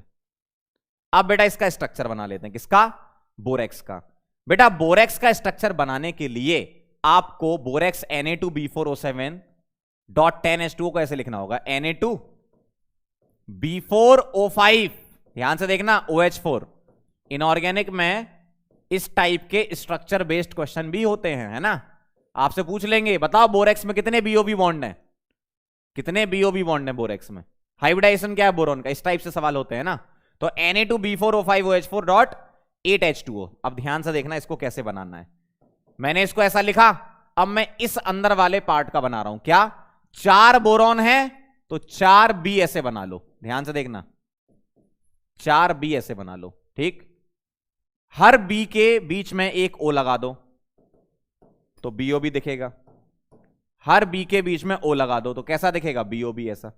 अब बेटा इसका स्ट्रक्चर बना लेते हैं, किसका? बोरेक्स का। बेटा बोरेक्स का स्ट्रक्चर बनाने के लिए आपको बोरेक्स Na2B4O7.10H2O को ऐसे लिखना होगा, Na2B4O5, ध्यान से देखना, OH4। इनऑर्गेनिक में इस टाइप के स्ट्रक्चर बेस्ड क्वेश्चन भी होते हैं, है ना। आपसे पूछ लेंगे, बताओ बोरेक्स में कितने BOB बॉन्ड हैं? कितने BOB बॉन्ड हैं बोरेक्स में? हाइब्रिडाइजेशन क्या है बोरोन का? इस टाइप से सवाल होते हैं ना। तो Na2B4O5OH4.8H2O। अब ध्यान से देखना इसको कैसे बनाना है। मैंने इसको ऐसा लिखा, अब मैं इस अंदर वाले पार्ट का बना रहा हूं। क्या 4 बोरॉन है तो 4 बी ऐसे बना लो, ध्यान से देखना, 4 बी ऐसे बना लो। ठीक, हर बी के बीच में एक ओ लगा दो तो बीओ भी दिखेगा, हर बी के बीच में ओ लगा दो तो कैसा दिखेगा, बीओ भी ऐसा,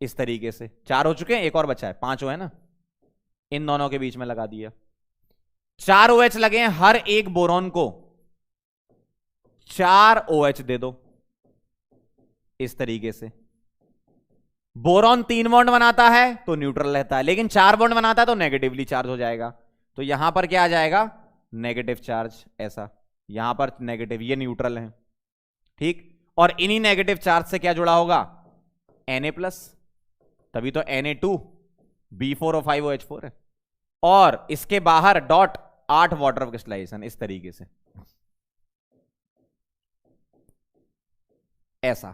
इस तरीके से। 4 हो चुके हैं, एक और बचा है, 5 ओ है ना, इन दोनों के बीच में लगा दिया। 4 OH लगे हैं, हर एक बोरॉन को 4 OH दे दो इस तरीके से। बोरॉन 3 बॉन्ड बनाता है तो न्यूट्रल रहता है, लेकिन 4 बॉन्ड बनाता है तो नेगेटिवली चार्ज हो जाएगा। तो यहां पर क्या आ जाएगा, नेगेटिव चार्ज, ऐसा, यहां पर नेगेटिव, ये न्यूट्रल है। ठीक, और इन्हीं नेगेटिव चार्ज से क्या जुड़ा होगा, Na+, तभी तो Na2B4O5OH4 है। और इसके बाहर डॉट 8 वाटर क्रिस्टलाइजेशन, इस तरीके से, ऐसा,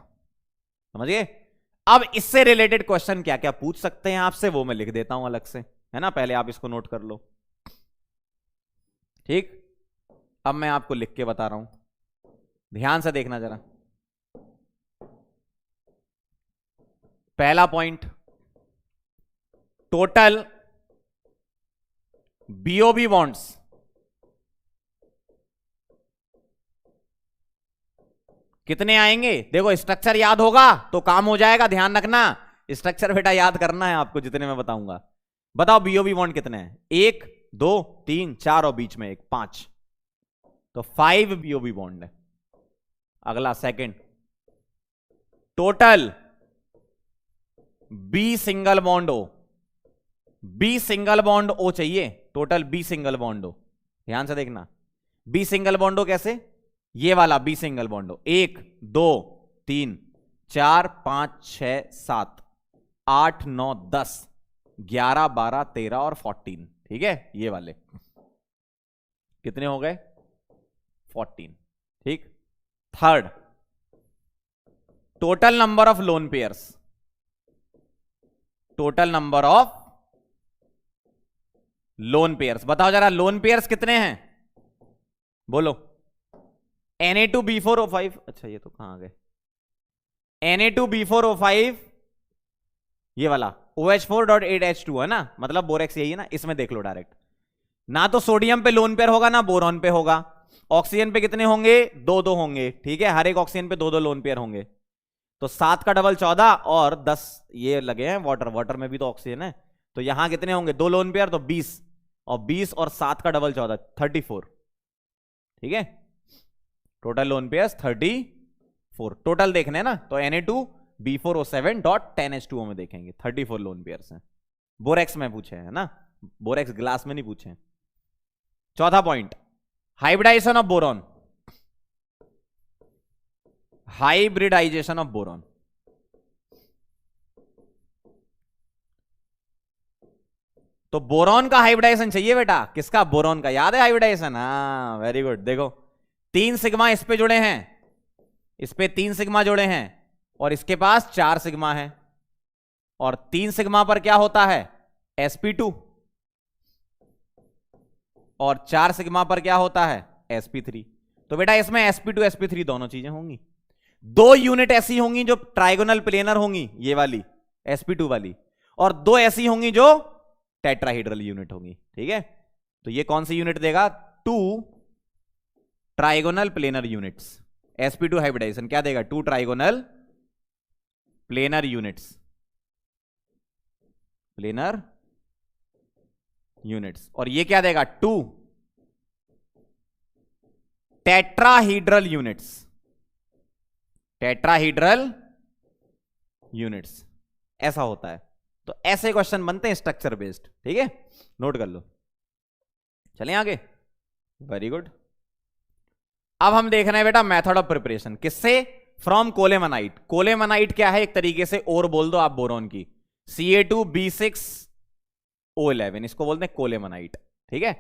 समझ गए। अब इससे रिलेटेड क्वेश्चन क्या क्या पूछ सकते हैं आपसे, वो मैं लिख देता हूं अलग से, है ना, पहले आप इसको नोट कर लो। ठीक, अब मैं आपको लिख के बता रहा हूं, ध्यान से देखना जरा। पहला पॉइंट, टोटल बीओबी बॉन्ड्स कितने आएंगे। देखो स्ट्रक्चर याद होगा तो काम हो जाएगा, ध्यान रखना, स्ट्रक्चर बेटा याद करना है आपको जितने मैं बताऊंगा। बताओ बीओबी बॉन्ड कितने हैं, 1 2 3 4 और बीच में एक 5, तो 5 बीओबी बॉन्ड है। अगला second, total B single bond O, B single bond O चाहिए, total B single bond O, ध्यान से देखना, बी सिंगल बॉन्ड ओ कैसे, ये वाला बी सिंगल बॉन्ड ओ, 1 2 3 4 5 6 7 8 9 10 11 12 13 और 14, ठीक है, ये वाले कितने हो गए, 14। ठीक, third, total number of lone pairs, total number of lone pairs, बताओ जरा लोन पेयर्स कितने हैं, बोलो। Na2B4O5, अच्छा ये तो कहां गए, Na2B4O5, ये वाला OH4.8H2 है ना, मतलब बोरेक्स यही है ना, इसमें देख लो डायरेक्ट, ना तो सोडियम पे लोन पेयर होगा ना बोरॉन पे होगा। ऑक्सीजन पे कितने होंगे, 2 होंगे, ठीक है, हर एक ऑक्सीजन पे 2 लोन पेयर होंगे, तो 7 का डबल 14 और 10 ये लगे हैं वाटर, वाटर में भी तो ऑक्सीजन है, तो यहां कितने होंगे, 2 लोन पेयर तो 20, और 20 और 7 का डबल 14 34, ठीक है, टोटल लोन पेयर्स 34। टोटल देखने ना तो Na2B4O7.10H2O में देखेंगे 34 लोन पेयर्स हैं। बोरेक्स में पूछे है ना, बोरेक्स ग्लास में नहीं पूछे। चौथा point, hybridisation of boron, hybridisation of boron, तो बोरॉन का हाइब्रिडाइजेशन चाहिए बेटा, किसका, बोरॉन का, याद है हाइब्रिडाइजेशन, हाँ वेरी गुड। देखो 3 सिग्मा इस पे जुड़े हैं, इस पे 3 सिग्मा जुड़े हैं, और इसके पास 4 सिग्मा है, और 3 सिग्मा पर क्या होता है, sp2, और 4 सिग्मा पर क्या होता है, sp3। तो बेटा इसमें sp2 sp3 दोनों चीजें होंगी। 2 यूनिट ऐसी होंगी जो ट्राइगोनल प्लेनर होंगी, ये वाली sp2 वाली, और 2 ऐसी होंगी जो टेट्राहीड्रल यूनिट होंगी, ठीक है। तो ये कौन सी यूनिट देगा, 2 trigonal planar units, sp2 hybridisation क्या देगा, 2 trigonal planar units, planar units, और ये क्या देगा, 2 टेट्राहीड्रल यूनिट्स, टेट्राहीड्रल यूनिट्स, ऐसा होता है। तो ऐसे क्वेश्चन बनते हैं स्ट्रक्चर बेस्ड, ठीक है, नोट कर लो। चलें आगे, वेरी गुड। अब हम देख रहे हैं बेटा मेथड ऑफ प्रिपरेशन, किससे, फ्रॉम कोलेमनाइट। कोलेमनाइट क्या है, एक तरीके से और बोल दो आप बोरॉन की, Ca2B6O11, इसको बोलते हैं कोलेमनाइट, ठीक है।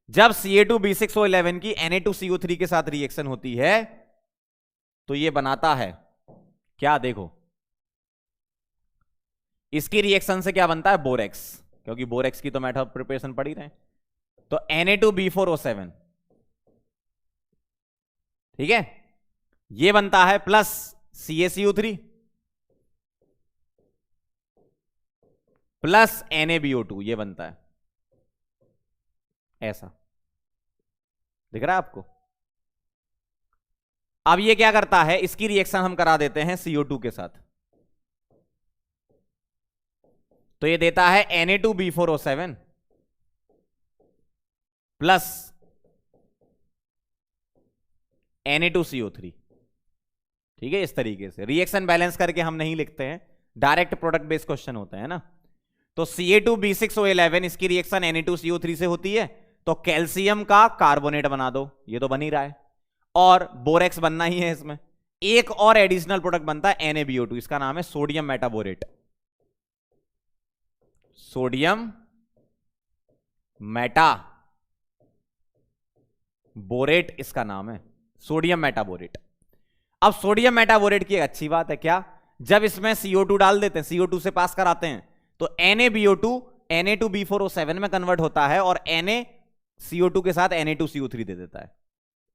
जब Ca2B6O11 की Na2CO3 के साथ रिएक्शन होती है तो ये बनाता है क्या, देखो इसकी रिएक्शन से क्या बनता है, बोरेक्स, क्योंकि बोरेक्स की तो मेथड ऑफ प्रिपरेशन पढ़ी रहे। तो Na2B4O7 ठीक है, ये बनता है प्लस CaCO3 प्लस NaBO2, ये बनता है ऐसा, दिख रहा है आपको। अब ये क्या करता है, इसकी रिएक्शन हम करा देते हैं CO2 के साथ, तो ये देता है Na2B4O7 प्लस Na2CO3। ठीक है, इस तरीके से रिएक्शन बैलेंस करके हम नहीं लिखते हैं, डायरेक्ट प्रोडक्ट बेस्ड क्वेश्चन होता है ना। तो Ca2B6O11 इसकी रिएक्शन Na2CO3 से होती है, तो कैल्शियम का कार्बोनेट बना दो, ये तो बन ही रहा है, और बोरेक्स बनना ही है इसमें। एक और एडिशनल प्रोडक्ट बनता है NaBO2, इसका नाम है सोडियम मेटाबोरेट। सोडियम मेटाबोरेट इसका नाम है, सोडियम मेटाबोरेट। अब सोडियम मेटाबोरेट की एक अच्छी बात है क्या, जब इसमें CO2 डाल देते हैं, CO2 से पास कराते हैं, तो NaBO2 Na2B4O7 में कन्वर्ट होता है और NaCO2 के साथ Na2CO3 दे देता है।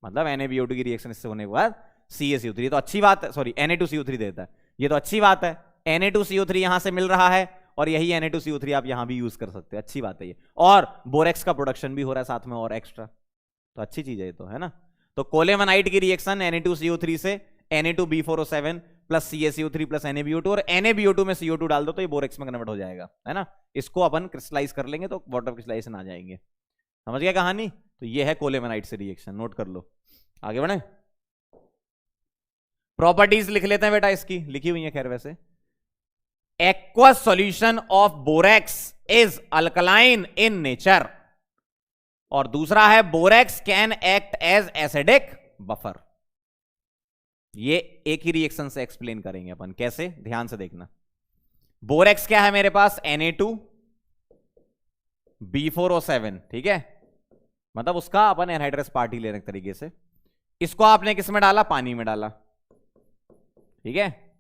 मतलब NaBO2 की रिएक्शन इससे होने के बाद CaCO3, तो अच्छी बात है, सॉरी Na2CO3 दे देता है, ये तो अच्छी बात है। Na2CO3 यहां से मिल रहा है और यही Na2CO3 आप यहां भी यूज कर सकते हैं, अच्छी बात है ये। और बोरेक्स का प्रोडक्शन भी हो रहा है साथ में और एक्स्ट्रा, तो अच्छी चीज है ये तो, है ना। तो कोलेमनाइट की रिएक्शन Na2CO3 से Na2B4O7 plus CaCO3 plus NaBO2, और NaBO2 में CO2 डाल दो तो ये बोरेक्स में कन्वर्ट हो जाएगा, है ना। इसको अपन क्रिस्टलाइज कर लेंगे तो वाटर क्रिस्टलाइजेशन आ जाएंगे। समझ गया कहानी। तो ये है कोलेमनाइट से रिएक्शन, नोट कर लो। आगे बढ़े, प्रॉपर्टीज लिख लेते हैं बेटा, इसकी लिखी हुई है खैर वैसे। Aqueous solution of borax is alkaline in nature, और दूसरा है borax can act as acidic buffer. ये एक ही रिएक्शन से एक्सप्लेन करेंगे अपन, कैसे, ध्यान से देखना। बोरेक्स क्या है मेरे पास, Na2B4O7, ठीक है, मतलब उसका अपन एनहाइड्रस पार्टी ले रहे हैं तरीके से। इसको आपने किस में डाला, पानी में डाला, ठीक है।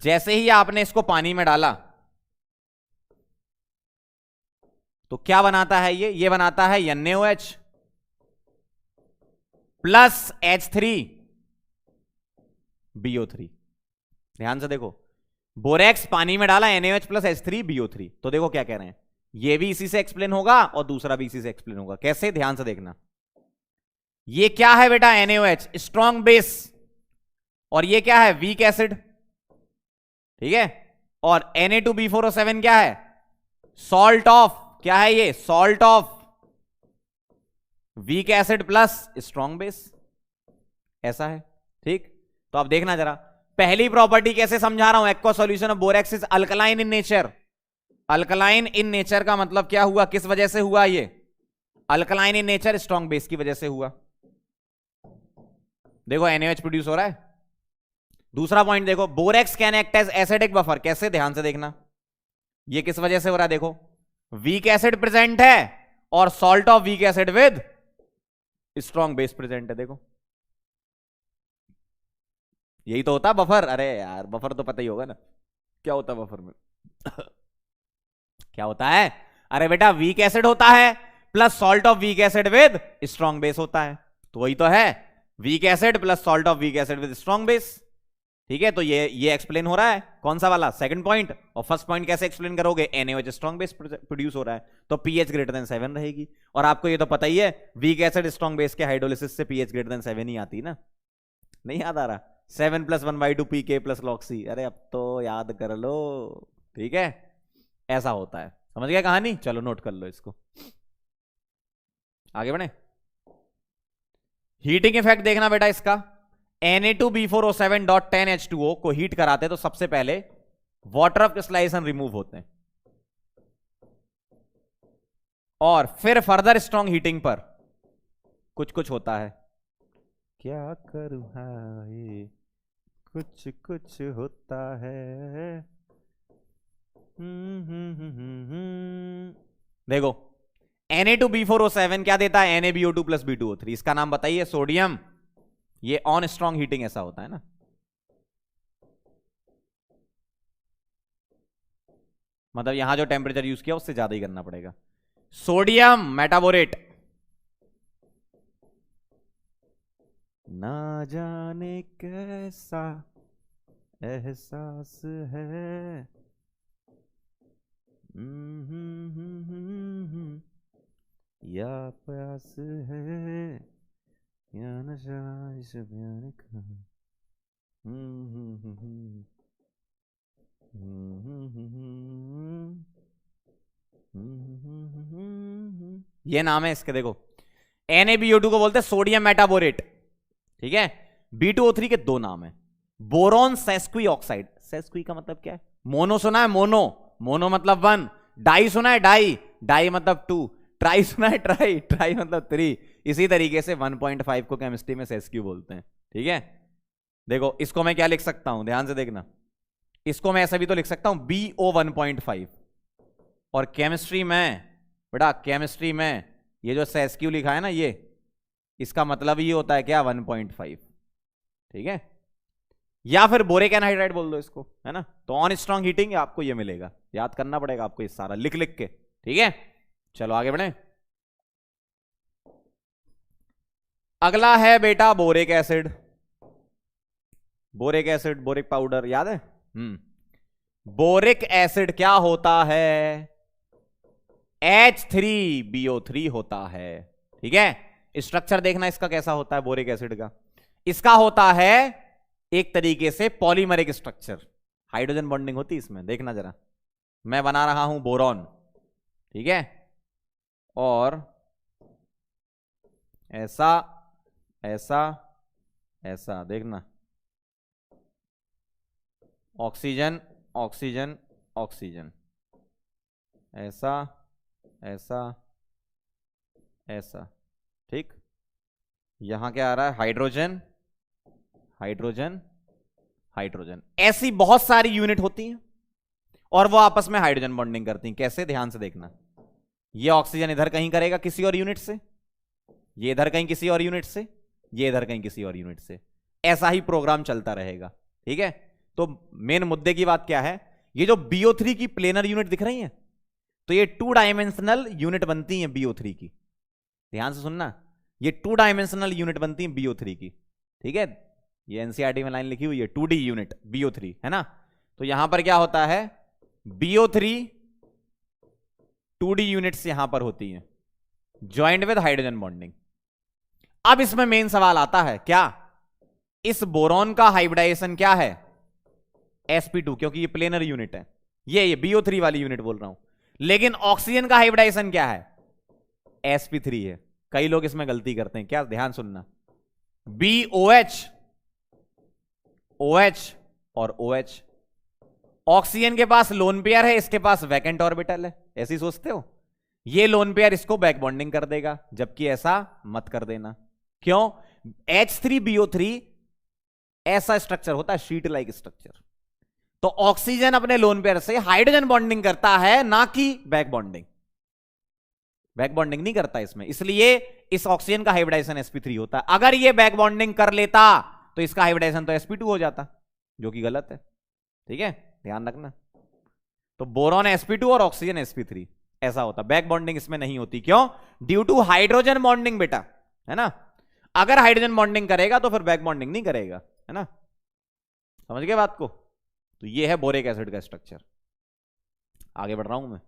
जैसे ही आपने इसको पानी में डाला तो क्या बनाता है ये बनाता है NaOH प्लस H3BO3। ध्यान से देखो, बोरेक्स पानी में डाला, NaOH प्लस H3BO3, तो देखो क्या कह रहे हैं, ये भी इसी से एक्सप्लेन होगा और दूसरा भी इसी से एक्सप्लेन होगा। कैसे, ध्यान से देखना। ये क्या है बेटा, NaOH स्ट्रॉन्ग बेस, और ये क्या है, वीक एसिड, ठीक है। और Na2B4O7 क्या है, सॉल्ट ऑफ, क्या है ये, salt of weak acid plus strong base, ऐसा है, ठीक। तो अब देखना जरा, पहली प्रॉपर्टी कैसे समझा रहा हूं, aqua solution of borax is alkaline in nature. Alkaline in nature का मतलब क्या हुआ, किस वजह से हुआ ये, alkaline in nature strong base की वजह से हुआ। देखो NaOH प्रोड्यूस हो रहा है। दूसरा पॉइंट देखो, borax can act as acidic buffer, कैसे, ध्यान से देखना, ये किस वजह से हो रहा है, देखो वीक एसिड प्रेजेंट है और salt of weak acid with strong base present है, देखो यही तो होता बफर। अरे यार बफर तो पता ही होगा ना, क्या होता है बफर में क्या होता है, अरे बेटा वीक एसिड होता है plus salt of weak acid with strong base होता है, तो वही तो है, weak acid plus salt of weak acid with strong base, ठीक है। तो ये एक्सप्लेन हो रहा है, कौन सा वाला, सेकंड पॉइंट। और फर्स्ट पॉइंट कैसे एक्सप्लेन करोगे, NaOH स्ट्रॉन्ग बेस प्रोड्यूस हो रहा है तो pH ग्रेटर देन 7 रहेगी। और आपको ये तो पता ही है, वीक एसिड स्ट्रॉन्ग बेस के हाइड्रोलिसिस से pH ग्रेटर देन 7 ही आती ना, नहीं याद आ रहा, 7 + 1/2 pK प्लस लॉक्सी, अरे अब तो याद कर लो, ठीक है, ऐसा होता है। समझ गया कहानी, चलो नोट कर लो इसको, आगे बढ़े। हीटिंग इफेक्ट देखना बेटा इसका, Na2B4O7.10H2O को हीट कराते तो सबसे पहले वाटर ऑफ क्रिस्टलाइजेशन रिमूव होते हैं, और फिर फर्दर स्ट्रॉन्ग हीटिंग पर कुछ कुछ होता है, क्या करूं हाय कुछ कुछ होता है। देखो Na2B4O7 क्या देता है, NaBO2 प्लस B2O3, इसका नाम बताइए, सोडियम। ये ऑन स्ट्रॉन्ग हीटिंग ऐसा होता है ना, मतलब यहां जो टेम्परेचर यूज किया उससे ज्यादा ही करना पड़ेगा। सोडियम मेटाबोरेट, ना जाने कैसा एहसास है, या प्यास है, या नशा इस प्यार का। ये नाम है इसके, देखो NaBO2 को बोलते हैं सोडियम मेटाबोरेट, ठीक है। B2O3 के दो नाम है, बोरॉन सेस्क्वी ऑक्साइड। सेस्क्वी का मतलब क्या है? मोनो सुना है? मोनो, मोनो मतलब 1। डाई सुना है? डाई, डाई मतलब 2। ट्राई सुना है? ट्राई, ट्राई मतलब 3। इसी तरीके से 1.5 को केमिस्ट्री में सेस्क्यू बोलते हैं, ठीक है। देखो इसको मैं क्या लिख सकता हूं, ध्यान से देखना, इसको मैं ऐसा भी तो लिख सकता हूं BO 1.5। और केमिस्ट्री में बेटा, केमिस्ट्री में ये जो सेस्क्यू लिखा है ना, ये इसका मतलब ये होता है क्या? 1.5, ठीक है। या फिर बोरिक एनहाइड्राइड बोल दो इसको, है ना। तो ऑन स्ट्रांग हीटिंग आपको ये मिलेगा, याद करना पड़ेगा आपको ये सारा लिख लिख के, ठीक है। चलो आगे बढ़े। अगला है बेटा boric acid. Boric acid, boric powder याद है? बोरिक एसिड क्या होता है? H3BO3 होता है, ठीक है। स्ट्रक्चर देखना इसका कैसा होता है बोरिक एसिड का। इसका होता है एक तरीके से पॉलीमरिक स्ट्रक्चर, हाइड्रोजन बॉन्डिंग होती है इसमें। देखना जरा, मैं बना रहा हूं बोरॉन, ठीक है, और ऐसा ऐसा ऐसा, देखना, ऑक्सीजन ऑक्सीजन ऑक्सीजन, ऐसा ऐसा ऐसा, ठीक। यहां क्या आ रहा है? Hydrogen hydrogen hydrogen. ऐसी बहुत सारी यूनिट होती हैं और वो आपस में हाइड्रोजन बॉन्डिंग करती हैं। कैसे? ध्यान से देखना, ये ऑक्सीजन इधर कहीं करेगा किसी और यूनिट से, ये इधर कहीं किसी और यूनिट से, ये इधर कहीं किसी और यूनिट से। ऐसा ही प्रोग्राम चलता रहेगा, ठीक है। तो मेन मुद्दे की बात क्या है? ये जो BO3 की प्लेनर यूनिट दिख रही है, तो ये 2 डायमेंशनल यूनिट बनती है BO3 की। ध्यान से सुनना, ये 2 डायमेंशनल यूनिट बनती है BO3 की, ठीक है। ये NCERT में लाइन लिखी हुई है 2D यूनिट BO3, है ना। तो यहां पर क्या होता है? BO3 2D यूनिट्स यहां पर होती हैं, ज्वाइंट विद हाइड्रोजन बॉन्डिंग। अब इसमें मेन सवाल आता है, क्या इस बोरॉन का हाइब्रिडाइजेशन क्या है? sp2, क्योंकि ये प्लेनर यूनिट है, ये BO3 वाली यूनिट बोल रहा हूं। लेकिन ऑक्सीजन का हाइब्रिडाइजेशन क्या है? sp3 है। कई लोग इसमें गलती करते हैं, क्या? ध्यान सुनना, BOH, OH और OH। ऑक्सीजन के पास लोन पेयर है, इसके पास वैकेंट ऑर्बिटल है, ऐसे ही सोचते हो। ये लोन पेयर इसको बैक बॉन्डिंग कर देगा, जबकि ऐसा मत कर देना। क्यों? H3BO3 ऐसा स्ट्रक्चर होता है, शीट लाइक स्ट्रक्चर। तो ऑक्सीजन अपने लोन पेयर से हाइड्रोजन बॉन्डिंग करता है, ना कि बैक बॉन्डिंग। बैक बॉन्डिंग नहीं करता इसमें, इसलिए इस ऑक्सीजन का हाइब्रिडाइजेशन sp3 होता है। अगर ये बैक बॉन्डिंग कर लेता तो इसका हाइब्रिडाइजेशन तो sp2 हो जाता, जो कि गलत है, ठीक है, ध्यान रखना। तो बोरॉन sp2 और ऑक्सीजन sp3 ऐसा होता, बैक बॉन्डिंग इसमें नहीं होती। क्यों? ड्यू टू हाइड्रोजन बॉन्डिंग बेटा, है ना। अगर हाइड्रोजन बॉन्डिंग करेगा तो फिर बैक बॉन्डिंग नहीं करेगा, है ना। समझ गए बात को? तो ये है बोरिक एसिड का स्ट्रक्चर। आगे बढ़ रहा हूं मैं।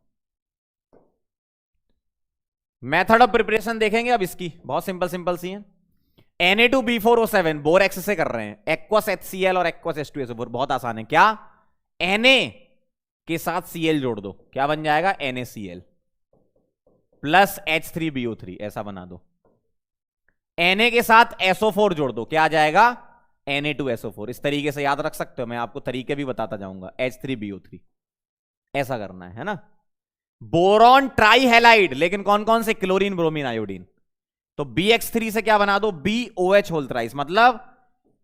मेथड ऑफ प्रिपरेशन देखेंगे अब इसकी, बहुत सिंपल सिंपल सी है। Na2B4O7 बोरेक्स से कर रहे हैं, एक्वस HCl और एक्वस H2SO4, बहुत आसान है। क्या? Na के साथ Cl जोड़ दो, क्या बन जाएगा? NaCl प्लस H3BO3, ऐसा बना दो। Na के साथ SO4 जोड़ दो, क्या आ जाएगा? Na2SO4। इस तरीके से याद रख सकते हो, मैं आपको तरीके भी बताता जाऊंगा। H3BO3 ऐसा करना है ना। बोरॉन ट्राईहेलाइड, लेकिन कौन कौन से? Chlorine, bromine, iodine. तो BX3 से क्या बना दो? BOH होल थ्राइस, मतलब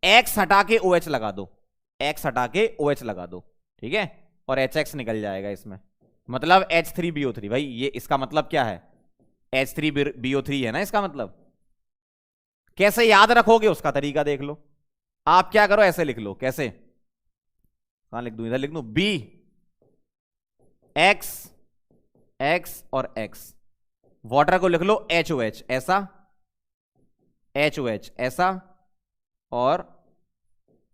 X हटा के OH लगा दो, X हटा के OH लगा दो, ठीक है, और HX निकल जाएगा इसमें, मतलब H3BO3। भाई ये इसका मतलब क्या है? H3BO3 है ना इसका मतलब। कैसे याद रखोगे उसका तरीका देख लो। आप क्या करो, ऐसे लिख लो। कैसे? कहां लिख दूं? इधर लिख दूं, B X और X। वाटर को लिख लो HOH, ऐसा HOH, ऐसा और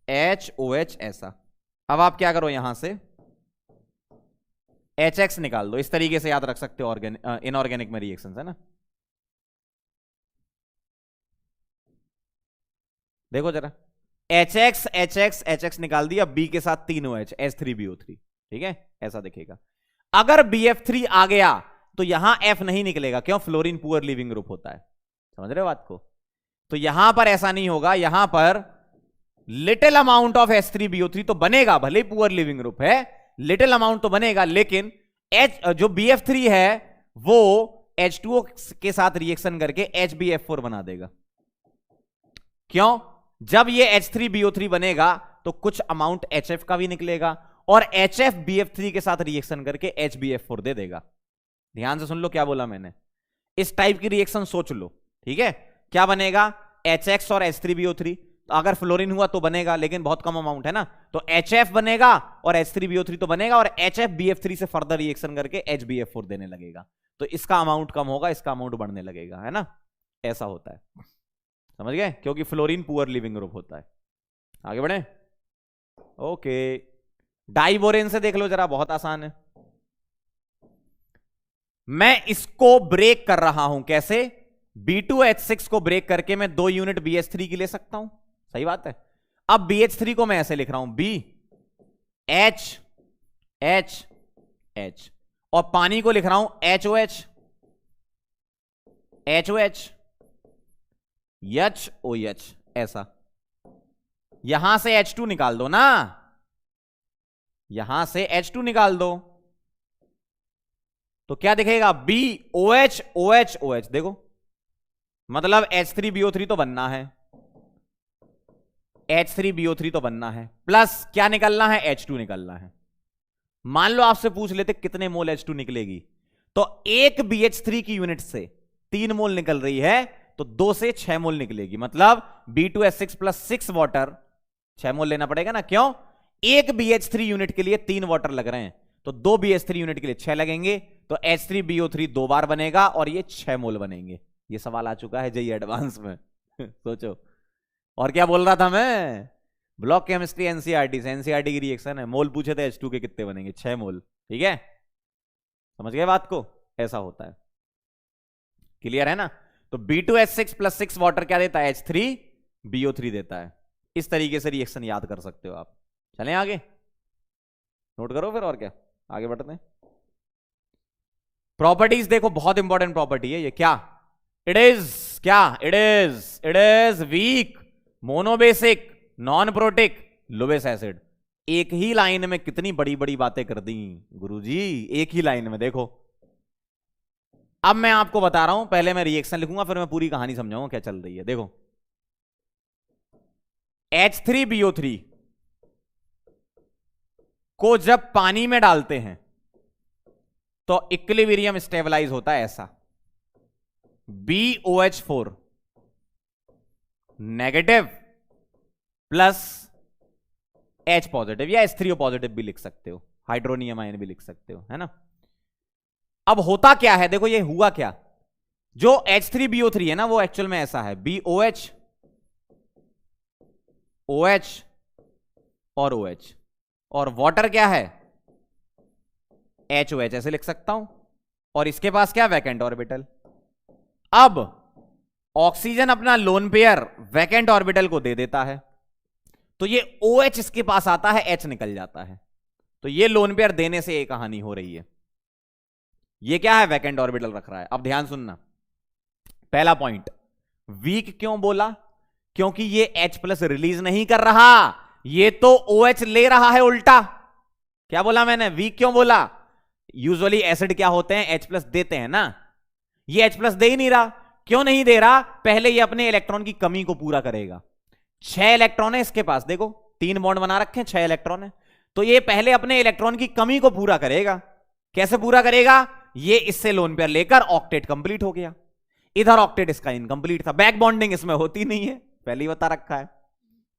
HOH ऐसा। अब आप क्या करो, यहां से HX निकाल दो। इस तरीके से याद रख सकते हो इनऑर्गेनिक में रिएक्शंस, है ना। देखो जरा, HX निकाल दिया, B के साथ 3OH, H3BO3, ठीक है, ऐसा दिखेगा। अगर BF3 आ गया तो यहां F नहीं निकलेगा, क्यों? फ्लोरीन पुअर लिविंग ग्रुप होता है, समझ रहे हो बात को। तो यहां पर ऐसा नहीं होगा, यहां पर लिटिल अमाउंट ऑफ H3BO3 तो बनेगा, भले ही पुअर लिविंग ग्रुप है, लिटिल अमाउंट तो बनेगा, लेकिन जो BF3 है वो H2O के साथ रिएक्शन करके HBF4 बना देगा। क्यों? जब ये H3BO3 बनेगा तो कुछ अमाउंट HF का भी निकलेगा और HF BF3 के साथ रिएक्शन करके HBF4 दे देगा। ध्यान से सुन लो क्या बोला मैंने, इस टाइप की रिएक्शन सोच लो, ठीक है। क्या बनेगा? HX और H3BO3, तो अगर फ्लोरीन हुआ तो बनेगा, लेकिन बहुत कम अमाउंट है ना, तो HF बनेगा और H3BO3 तो बनेगा और HF BF3 से फर्दर रिएक्शन करके HBF4 देने लगेगा। तो इसका अमाउंट कम होगा, इसका अमाउंट बढ़ने लगेगा, है ना, ऐसा होता है, समझ गए, क्योंकि फ्लोरीन पुअर लिविंग ग्रुप होता है। आगे बढ़े, ओके। डाइबोरेन से देख लो जरा, बहुत आसान है। मैं इसको ब्रेक कर रहा हूं, कैसे? B2H6 को ब्रेक करके मैं 2 यूनिट BH3 की ले सकता हूं, सही बात है। अब BH3 को मैं ऐसे लिख रहा हूं, B H H H, और पानी को लिख रहा हूं HOH HOH HOH, ऐसा। यहां से H2 निकाल दो ना, यहां से H2 निकाल दो, तो क्या दिखेगा? BOH OH OH, देखो, मतलब H3BO3 तो बनना है, H3BO3 तो बनना है, प्लस क्या निकलना है? H2 निकलना है। मान लो आपसे पूछ लेते कितने मोल H2 निकलेगी, तो एक BH3 की यूनिट से 3 मोल निकल रही है, तो 2 से 6 मोल निकलेगी, मतलब B2H6 प्लस 6 वाटर, 6 मोल लेना पड़ेगा ना, क्यों? एक BH3 यूनिट के लिए 3 वाटर लग रहे हैं, तो 2 BH3 यूनिट के लिए 6 लगेंगे, तो H3BO3 2 बार बनेगा और ये 6 मोल बनेंगे। ये सवाल आ चुका है जेईई एडवांस में सोचो। और क्या बोल रहा था मैं? ब्लॉक केमिस्ट्री एनसीईआरटी से, एनसीईआरटी की रिएक्शन है, मोल पूछे थे H2 के कितने बनेंगे, 6 मोल, ठीक है, समझ गए बात को, ऐसा होता है, क्लियर है ना। तो B2H6 प्लस 6 वाटर क्या देता है? H3BO3 देता है। इस तरीके से रिएक्शन याद कर सकते हो आप। चलें आगे, नोट करो फिर, और क्या, आगे बढ़ते हैं। प्रॉपर्टीज देखो, बहुत इंपॉर्टेंट प्रॉपर्टी है ये। क्या? इट इज, क्या it is weak, monobasic, non protic, लोवेस acid. एक ही लाइन में कितनी बड़ी बड़ी बातें कर दी गुरुजी, एक ही लाइन में, देखो। अब मैं आपको बता रहा हूं, पहले मैं रिएक्शन लिखूंगा, फिर मैं पूरी कहानी समझाऊंगा क्या चल रही है। देखो, H3BO3 को जब पानी में डालते हैं तो इक्विलिब्रियम स्टेबलाइज होता है ऐसा, BOH4 negative plus H positive, या H3O पॉजिटिव भी लिख सकते हो, हाइड्रोनियम आयन भी लिख सकते हो, है ना। अब होता क्या है, देखो ये हुआ क्या, जो H3BO3 है ना, वो एक्चुअल में ऐसा है, BOH OH और OH, और वाटर क्या है? HOH, ऐसे लिख सकता हूं, और इसके पास क्या? Vacant orbital. अब ऑक्सीजन अपना लोन पेयर वैकेंट ऑर्बिटल को दे देता है, तो ये OH इसके पास आता है, H निकल जाता है, तो ये लोन पेयर देने से ये कहानी हो रही है। ये क्या है? वैकेंट ऑर्बिटल रख रहा है। अब ध्यान सुनना, पहला पॉइंट, वीक क्यों बोला? क्योंकि ये H प्लस रिलीज नहीं कर रहा, ये तो OH ले रहा है उल्टा। क्या बोला मैंने? वीक क्यों बोला? यूजुअली एसिड क्या होते हैं? H प्लस देते हैं ना, ये H प्लस दे ही नहीं रहा। क्यों नहीं दे रहा? पहले ये अपने इलेक्ट्रॉन की कमी को पूरा करेगा। 6 इलेक्ट्रॉन है इसके पास, देखो 3 बॉन्ड बना रखे हैं, 6 इलेक्ट्रॉन है, तो ये पहले अपने इलेक्ट्रॉन की कमी को पूरा करेगा। कैसे पूरा करेगा? ये इससे लोन पेयर लेकर ऑक्टेट कंप्लीट हो गया, इधर ऑक्टेट इसका इनकंप्लीट था, बैक बॉन्डिंग इसमें होती नहीं है, पहले ही बता रखा है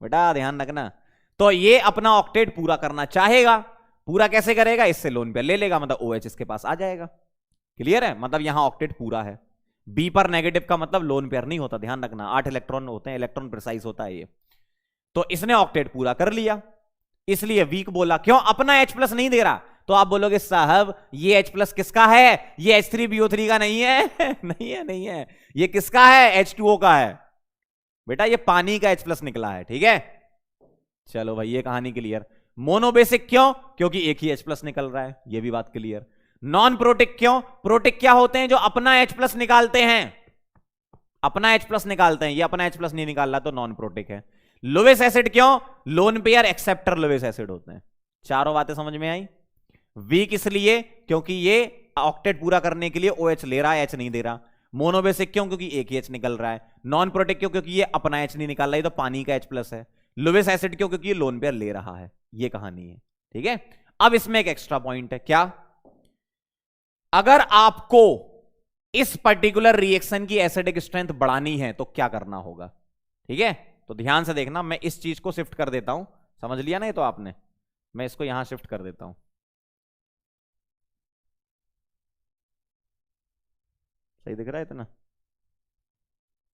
बेटा, ध्यान रखना। तो ये अपना ऑक्टेट पूरा करना चाहेगा, पूरा कैसे करेगा? इससे लोन पेयर ले लेगा, मतलब OH इसके पास आ जाएगा। क्लियर है? मतलब यहां ऑक्टेट पूरा है। B पर नेगेटिव का मतलब लोन पेयर नहीं होता, ध्यान रखना, 8 इलेक्ट्रॉन होते हैं, इलेक्ट्रॉन प्रिसाइज होता है ये। तो इसने ऑक्टेट पूरा कर लिया, इसलिए वीक बोला। क्यों? अपना H प्लस नहीं दे रहा। तो आप बोलोगे साहब ये H प्लस किसका है? ये H3BO3 का नहीं है। नहीं है, ये किसका है? H2O का है। बेटा ये पानी का H प्लस निकला है, ठीक है। चलो भाई ये कहानी क्लियर। मोनोबेसिक क्यों? क्योंकि एक ही H प्लस निकल रहा है, ये भी बात क्लियर। नॉन प्रोटिक क्यों? प्रोटिक क्या होते हैं? जो अपना H प्लस निकालते हैं, अपना H प्लस निकालते हैं। ये अपना H प्लस नहीं निकाल रहा तो नॉन प्रोटिक है। लोवेस एसिड क्यों? लोन पेयर एक्सेप्टर लोवेस एसिड होते हैं। चारों बातें समझ में आई। वीक इसलिए क्योंकि ये ऑक्टेट पूरा करने के लिए OH ले रहा है, H नहीं दे रहा। मोनोबेसिक क्यों? क्योंकि एक ही H निकल रहा है। नॉन प्रोटिक क्यों? क्योंकि ये अपना H नहीं निकाल रहा है, तो पानी का H प्लस है। लोवेस एसिड क्यों? क्योंकि ये लोन पेयर ले रहा है। ये कहानी है, ठीक है। अब इसमें एक एक्स्ट्रा पॉइंट है। क्या? अगर आपको इस पर्टिकुलर रिएक्शन की एसिडिक स्ट्रेंथ बढ़ानी है तो क्या करना होगा, ठीक है। तो ध्यान से देखना, मैं इस चीज को शिफ्ट कर देता हूं, समझ लिया ना ये तो आपने। मैं इसको यहां शिफ्ट कर देता हूं, सही दिख रहा है इतना?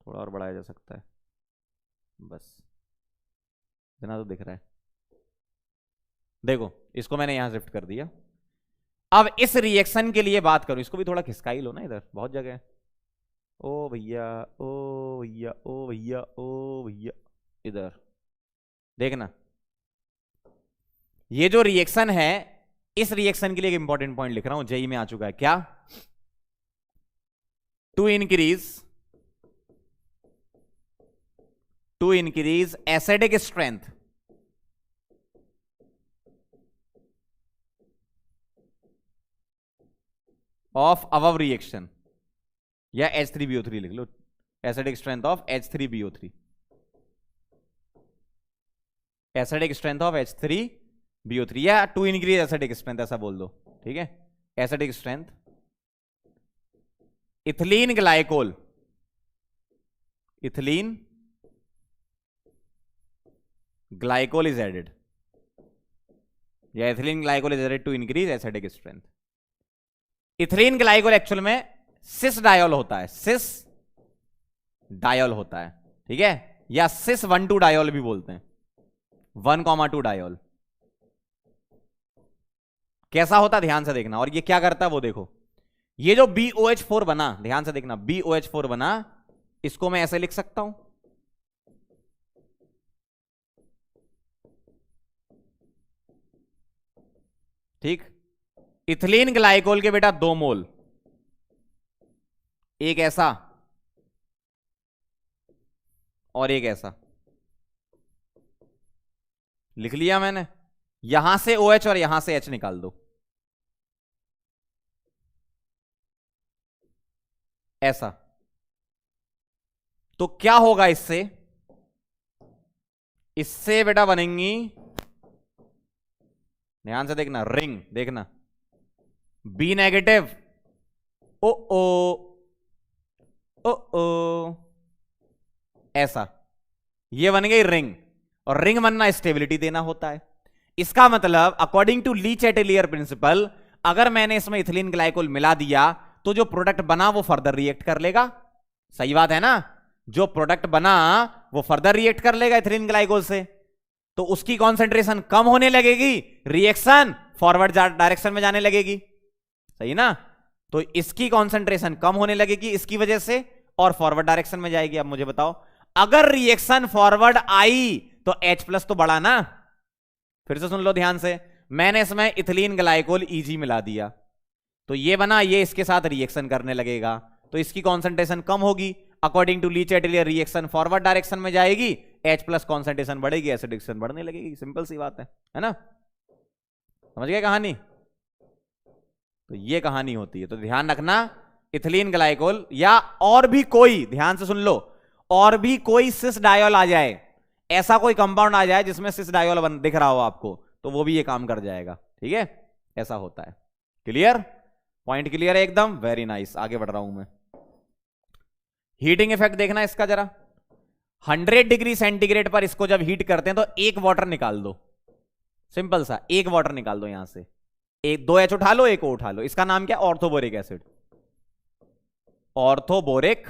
थोड़ा और बढ़ाया जा सकता है, बस इतना तो दिख रहा है। देखो इसको मैंने यहां शिफ्ट कर दिया। अब इस रिएक्शन के लिए बात करूं, इसको भी थोड़ा खिसका ही लो ना, इधर बहुत जगह है। ओ भैया ओ भैया ओ भैया ओ भैया, इधर देखना। ये जो रिएक्शन है, इस रिएक्शन के लिए एक इंपॉर्टेंट पॉइंट लिख रहा हूं, जेई में आ चुका है। क्या? To increase acidic strength of above reaction, या H3BO3 लिख लो, acidic strength of H3BO3, acidic strength of H3BO3, या टू इंक्रीज एसिडिक स्ट्रेंथ ऐसा बोल दो, ठीक है। Acidic strength, ethylene glycol, ethylene glycol is added, या ethylene glycol is added to increase acidic strength. Ethylene glycol actual में cis diol होता है, सिस डायोल होता है, ठीक है, या सिस 1,2 डायोल भी बोलते हैं, 1,2 डायोल। कैसा होता ध्यान से देखना, और ये क्या करता है वो देखो। ये जो BOH4 बना, ध्यान से देखना, BOH4 बना, इसको मैं ऐसे लिख सकता हूं, ठीक। इथिलीन ग्लाइकोल के बेटा 2 मोल, एक ऐसा और एक ऐसा, लिख लिया मैंने। यहां से OH और यहां से H निकाल दो, ऐसा। तो क्या होगा इससे? इससे बेटा बनेंगी, ध्यान से देखना, रिंग देखना, B नेगेटिव, ओ ओ ओ ओ, ऐसा। ये बन गई रिंग, और रिंग बनना स्टेबिलिटी देना होता है। इसका मतलब अकॉर्डिंग टू ली चैटेलियर प्रिंसिपल, अगर मैंने इसमें इथिलीन ग्लाइकोल मिला दिया तो जो प्रोडक्ट बना वो फर्दर रिएक्ट कर लेगा। सही बात है ना? जो प्रोडक्ट बना वो फर्दर रिएक्ट कर लेगा इथिलीन ग्लाइकोल से, तो उसकी कॉन्सेंट्रेशन कम होने लगेगी, रिएक्शन फॉरवर्ड डायरेक्शन में जाने लगेगी। सही ना? तो इसकी कॉन्सेंट्रेशन कम होने लगेगी इसकी वजह से, और फॉरवर्ड डायरेक्शन में जाएगी। अब मुझे बताओ, अगर रिएक्शन फॉरवर्ड आई तो H प्लस तो बढ़ा ना। फिर से सुन लो ध्यान से, मैंने इसमें इथिलीन ग्लाइकोल EG मिला दिया, तो ये बना, ये इसके साथ रिएक्शन करने लगेगा, तो इसकी कॉन्सेंट्रेशन कम होगी। According to Le Chatelier reaction forward direction में जाएगी, H प्लस कॉन्सेंट्रेशन बढ़ेगी, एसिडिक बढ़ने लगेगी। सिंपल सी बात है ना? समझ गए कहानी? तो ये कहानी होती है। तो ध्यान रखना, इथिलीन ग्लाइकोल या और भी कोई, ध्यान से सुन लो, और भी कोई सिस डायोल आ जाए, ऐसा कोई कंपाउंड आ जाए जिसमें सिस डायोल दिख रहा हो आपको, तो वो भी ये काम कर जाएगा, ठीक है। ऐसा होता है। क्लियर? पॉइंट क्लियर है एकदम? Very nice. आगे बढ़ रहा हूं मैं। हीटिंग इफेक्ट देखना इसका जरा। 100 डिग्री सेंटीग्रेड पर इसको जब हीट करते हैं तो एक वाटर निकाल दो, सिंपल सा, एक वाटर निकाल दो यहां से, एक 2 H उठा लो, एक O उठा लो। इसका नाम क्या? Orthoboric acid, orthoboric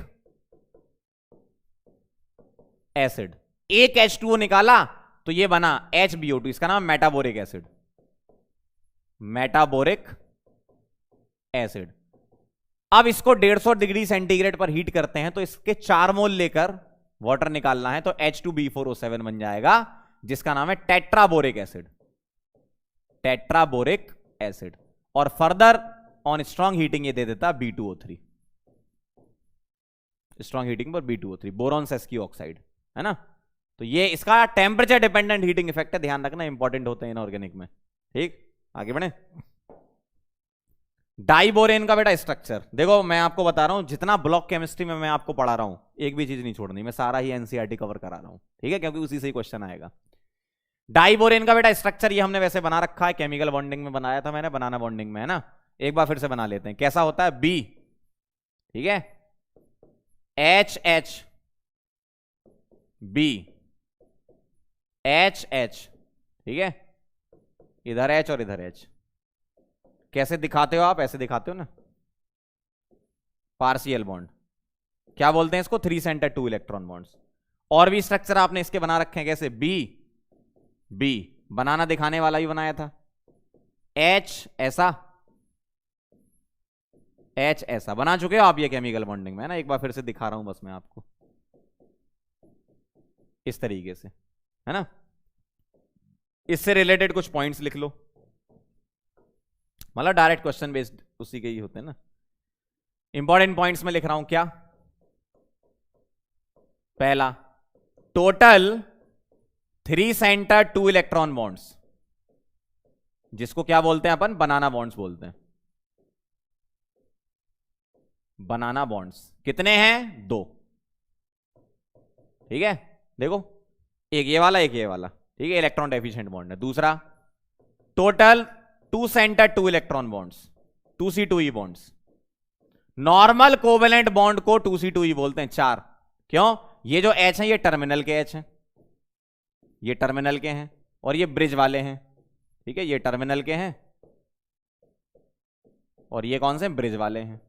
acid. एक H2O निकाला, तो ये बना HbO2, इसका नाम मेटाबोरिक एसिड, मेटाबोरिक एसिड। अब इसको 150 डिग्री सेंटीग्रेड पर हीट करते हैं तो इसके 4 मोल लेकर वाटर निकालना है, तो H2B4O7 बन जाएगा, जिसका नाम है टेट्राबोरिक एसिड, टेट्राबोरिक एसिड। और फर्दर ऑन स्ट्रॉन्ग हीटिंग ये दे देता B2O3, स्ट्रॉन्ग हीटिंग पर B2O3, बोरॉन सेस्की ऑक्साइड, है ना। तो ये इसका टेम्परेचर डिपेंडेंट हीटिंग इफेक्ट है, ध्यान रखना, इंपॉर्टेंट होते हैं इनऑर्गेनिक में। ठीक, आगे बढ़े। डाइबोरेन का बेटा स्ट्रक्चर देखो, मैं आपको बता रहा हूं, जितना ब्लॉक केमिस्ट्री में मैं आपको पढ़ा रहा हूं, एक भी चीज नहीं छोड़नी, मैं सारा ही एनसीईआरटी कवर करा रहा हूं, ठीक है, क्योंकि उसी से ही क्वेश्चन आएगा। डाइबोरेन का बेटा स्ट्रक्चर ये हमने वैसे बना रखा है, केमिकल बॉन्डिंग में बनाया था मैंने, बनाना बॉन्डिंग में, है ना। एक बार फिर से बना लेते हैं, कैसा होता है, बी, ठीक है, HH B HH, ठीक है, इधर H और इधर H। कैसे दिखाते हो आप, ऐसे दिखाते हो ना, पार्शियल बॉन्ड, क्या बोलते हैं इसको, 3 सेंटर 2 इलेक्ट्रॉन बॉन्ड्स। और भी स्ट्रक्चर आपने इसके बना रखे हैं, कैसे, B बनाना दिखाने वाला भी बनाया था, H ऐसा, H ऐसा बना चुके हो आप ये केमिकल बॉन्डिंग में, है ना। एक बार फिर से दिखा रहा हूं बस मैं आपको, इस तरीके से, है ना। इससे रिलेटेड कुछ पॉइंट्स लिख लो, मतलब डायरेक्ट क्वेश्चन बेस्ड उसी के ही होते हैं ना। इंपॉर्टेंट पॉइंट्स में लिख रहा हूं, क्या, पहला, टोटल 3 सेंटर 2 इलेक्ट्रॉन बॉन्ड्स, जिसको क्या बोलते हैं अपन, बनाना बॉन्ड्स बोलते हैं, बनाना बॉन्ड्स। कितने हैं, 2, ठीक है, देखो, एक ये वाला, एक ये वाला, ठीक है, इलेक्ट्रॉन डेफिशिएंट बॉन्ड है। दूसरा, total 2 centre 2 electron bonds, 2C2E bonds. Normal covalent bond को 2C2E बोलते हैं, 4। क्यों, ये जो H है ये टर्मिनल के H हैं, ये टर्मिनल के हैं, और ये ब्रिज वाले हैं, ठीक है, ये टर्मिनल के हैं और ये कौन से, ब्रिज वाले हैं,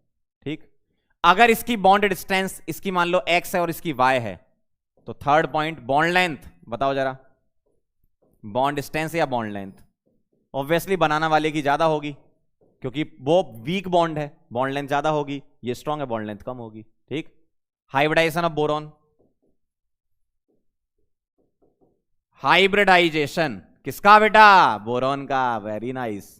ठीक। अगर इसकी बॉन्ड डिस्टेंस, इसकी मान लो X है और इसकी Y है, तो थर्ड पॉइंट, बॉन्ड लेंथ बताओ जरा, बॉन्ड डिस्टेंस या बॉन्ड लेंथ। ऑब्वियसली बनाना वाले की ज्यादा होगी, क्योंकि वो वीक बॉन्ड है, बॉन्ड लेंथ ज्यादा होगी, ये स्ट्रॉन्ग है, बॉन्ड लेंथ कम होगी, ठीक। हाइब्रिडाइजेशन ऑफ बोरॉन, हाइब्रिडाइजेशन किसका बेटा, बोरॉन का, वेरी नाइस।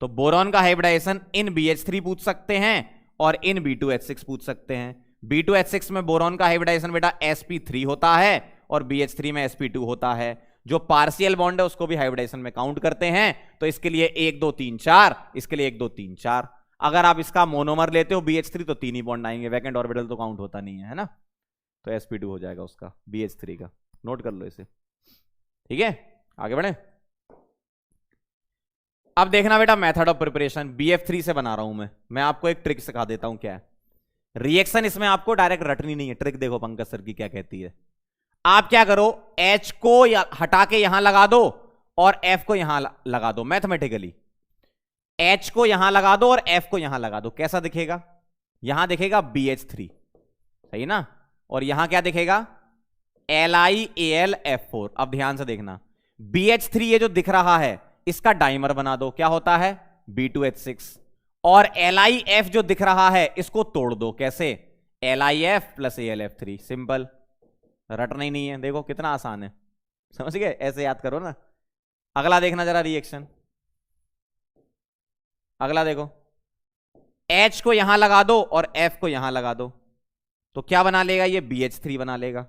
तो बोरॉन का हाइब्रिडाइजेशन इन BH3 पूछ सकते हैं और इन B2H6 पूछ सकते हैं। B2H6 में बोरॉन का हाइब्रिडाइजेशन बेटा sp3 होता है और BH3 में sp2 होता है। जो पार्शियल बॉन्ड है उसको भी हाइब्रिडाइजेशन में काउंट करते हैं, तो इसके लिए 1 2 3 4, इसके लिए 1 2 3 4। अगर आप इसका मोनोमर लेते हो BH3 तो 3 ही बॉन्ड आएंगे, वैकेंट ऑर्बिटल तो काउंट होता नहीं है ना, तो sp2 हो जाएगा उसका, BH3 का, नोट कर लो इसे, ठीक है। आगे बढ़े। अब देखना बेटा मेथड ऑफ प्रिपरेशन, BF3 से बना रहा हूं मैं आपको एक ट्रिक सिखा देता हूं। क्या है रिएक्शन, इसमें आपको डायरेक्ट रटनी नहीं है, ट्रिक देखो पंकज सर की क्या कहती है। आप क्या करो, H को हटा के यहां लगा दो और F को यहां लगा दो, मैथमेटिकली H को यहां लगा दो और F को यहां लगा दो, कैसा दिखेगा, यहां दिखेगा BH3, सही ना, और यहां क्या दिखेगा, LiAlF4। अब ध्यान से देखना, BH3 ये जो दिख रहा है इसका डाइमर बना दो, क्या होता है, B2H6, और LiF जो दिख रहा है इसको तोड़ दो, कैसे, LiF प्लस AlF3, सिंपल, रटना ही नहीं है, देखो कितना आसान है, समझ गए, ऐसे याद करो ना। अगला देखना जरा रिएक्शन, अगला देखो, H को यहां लगा दो और F को यहां लगा दो, तो क्या बना लेगा, ये BH3 बना लेगा,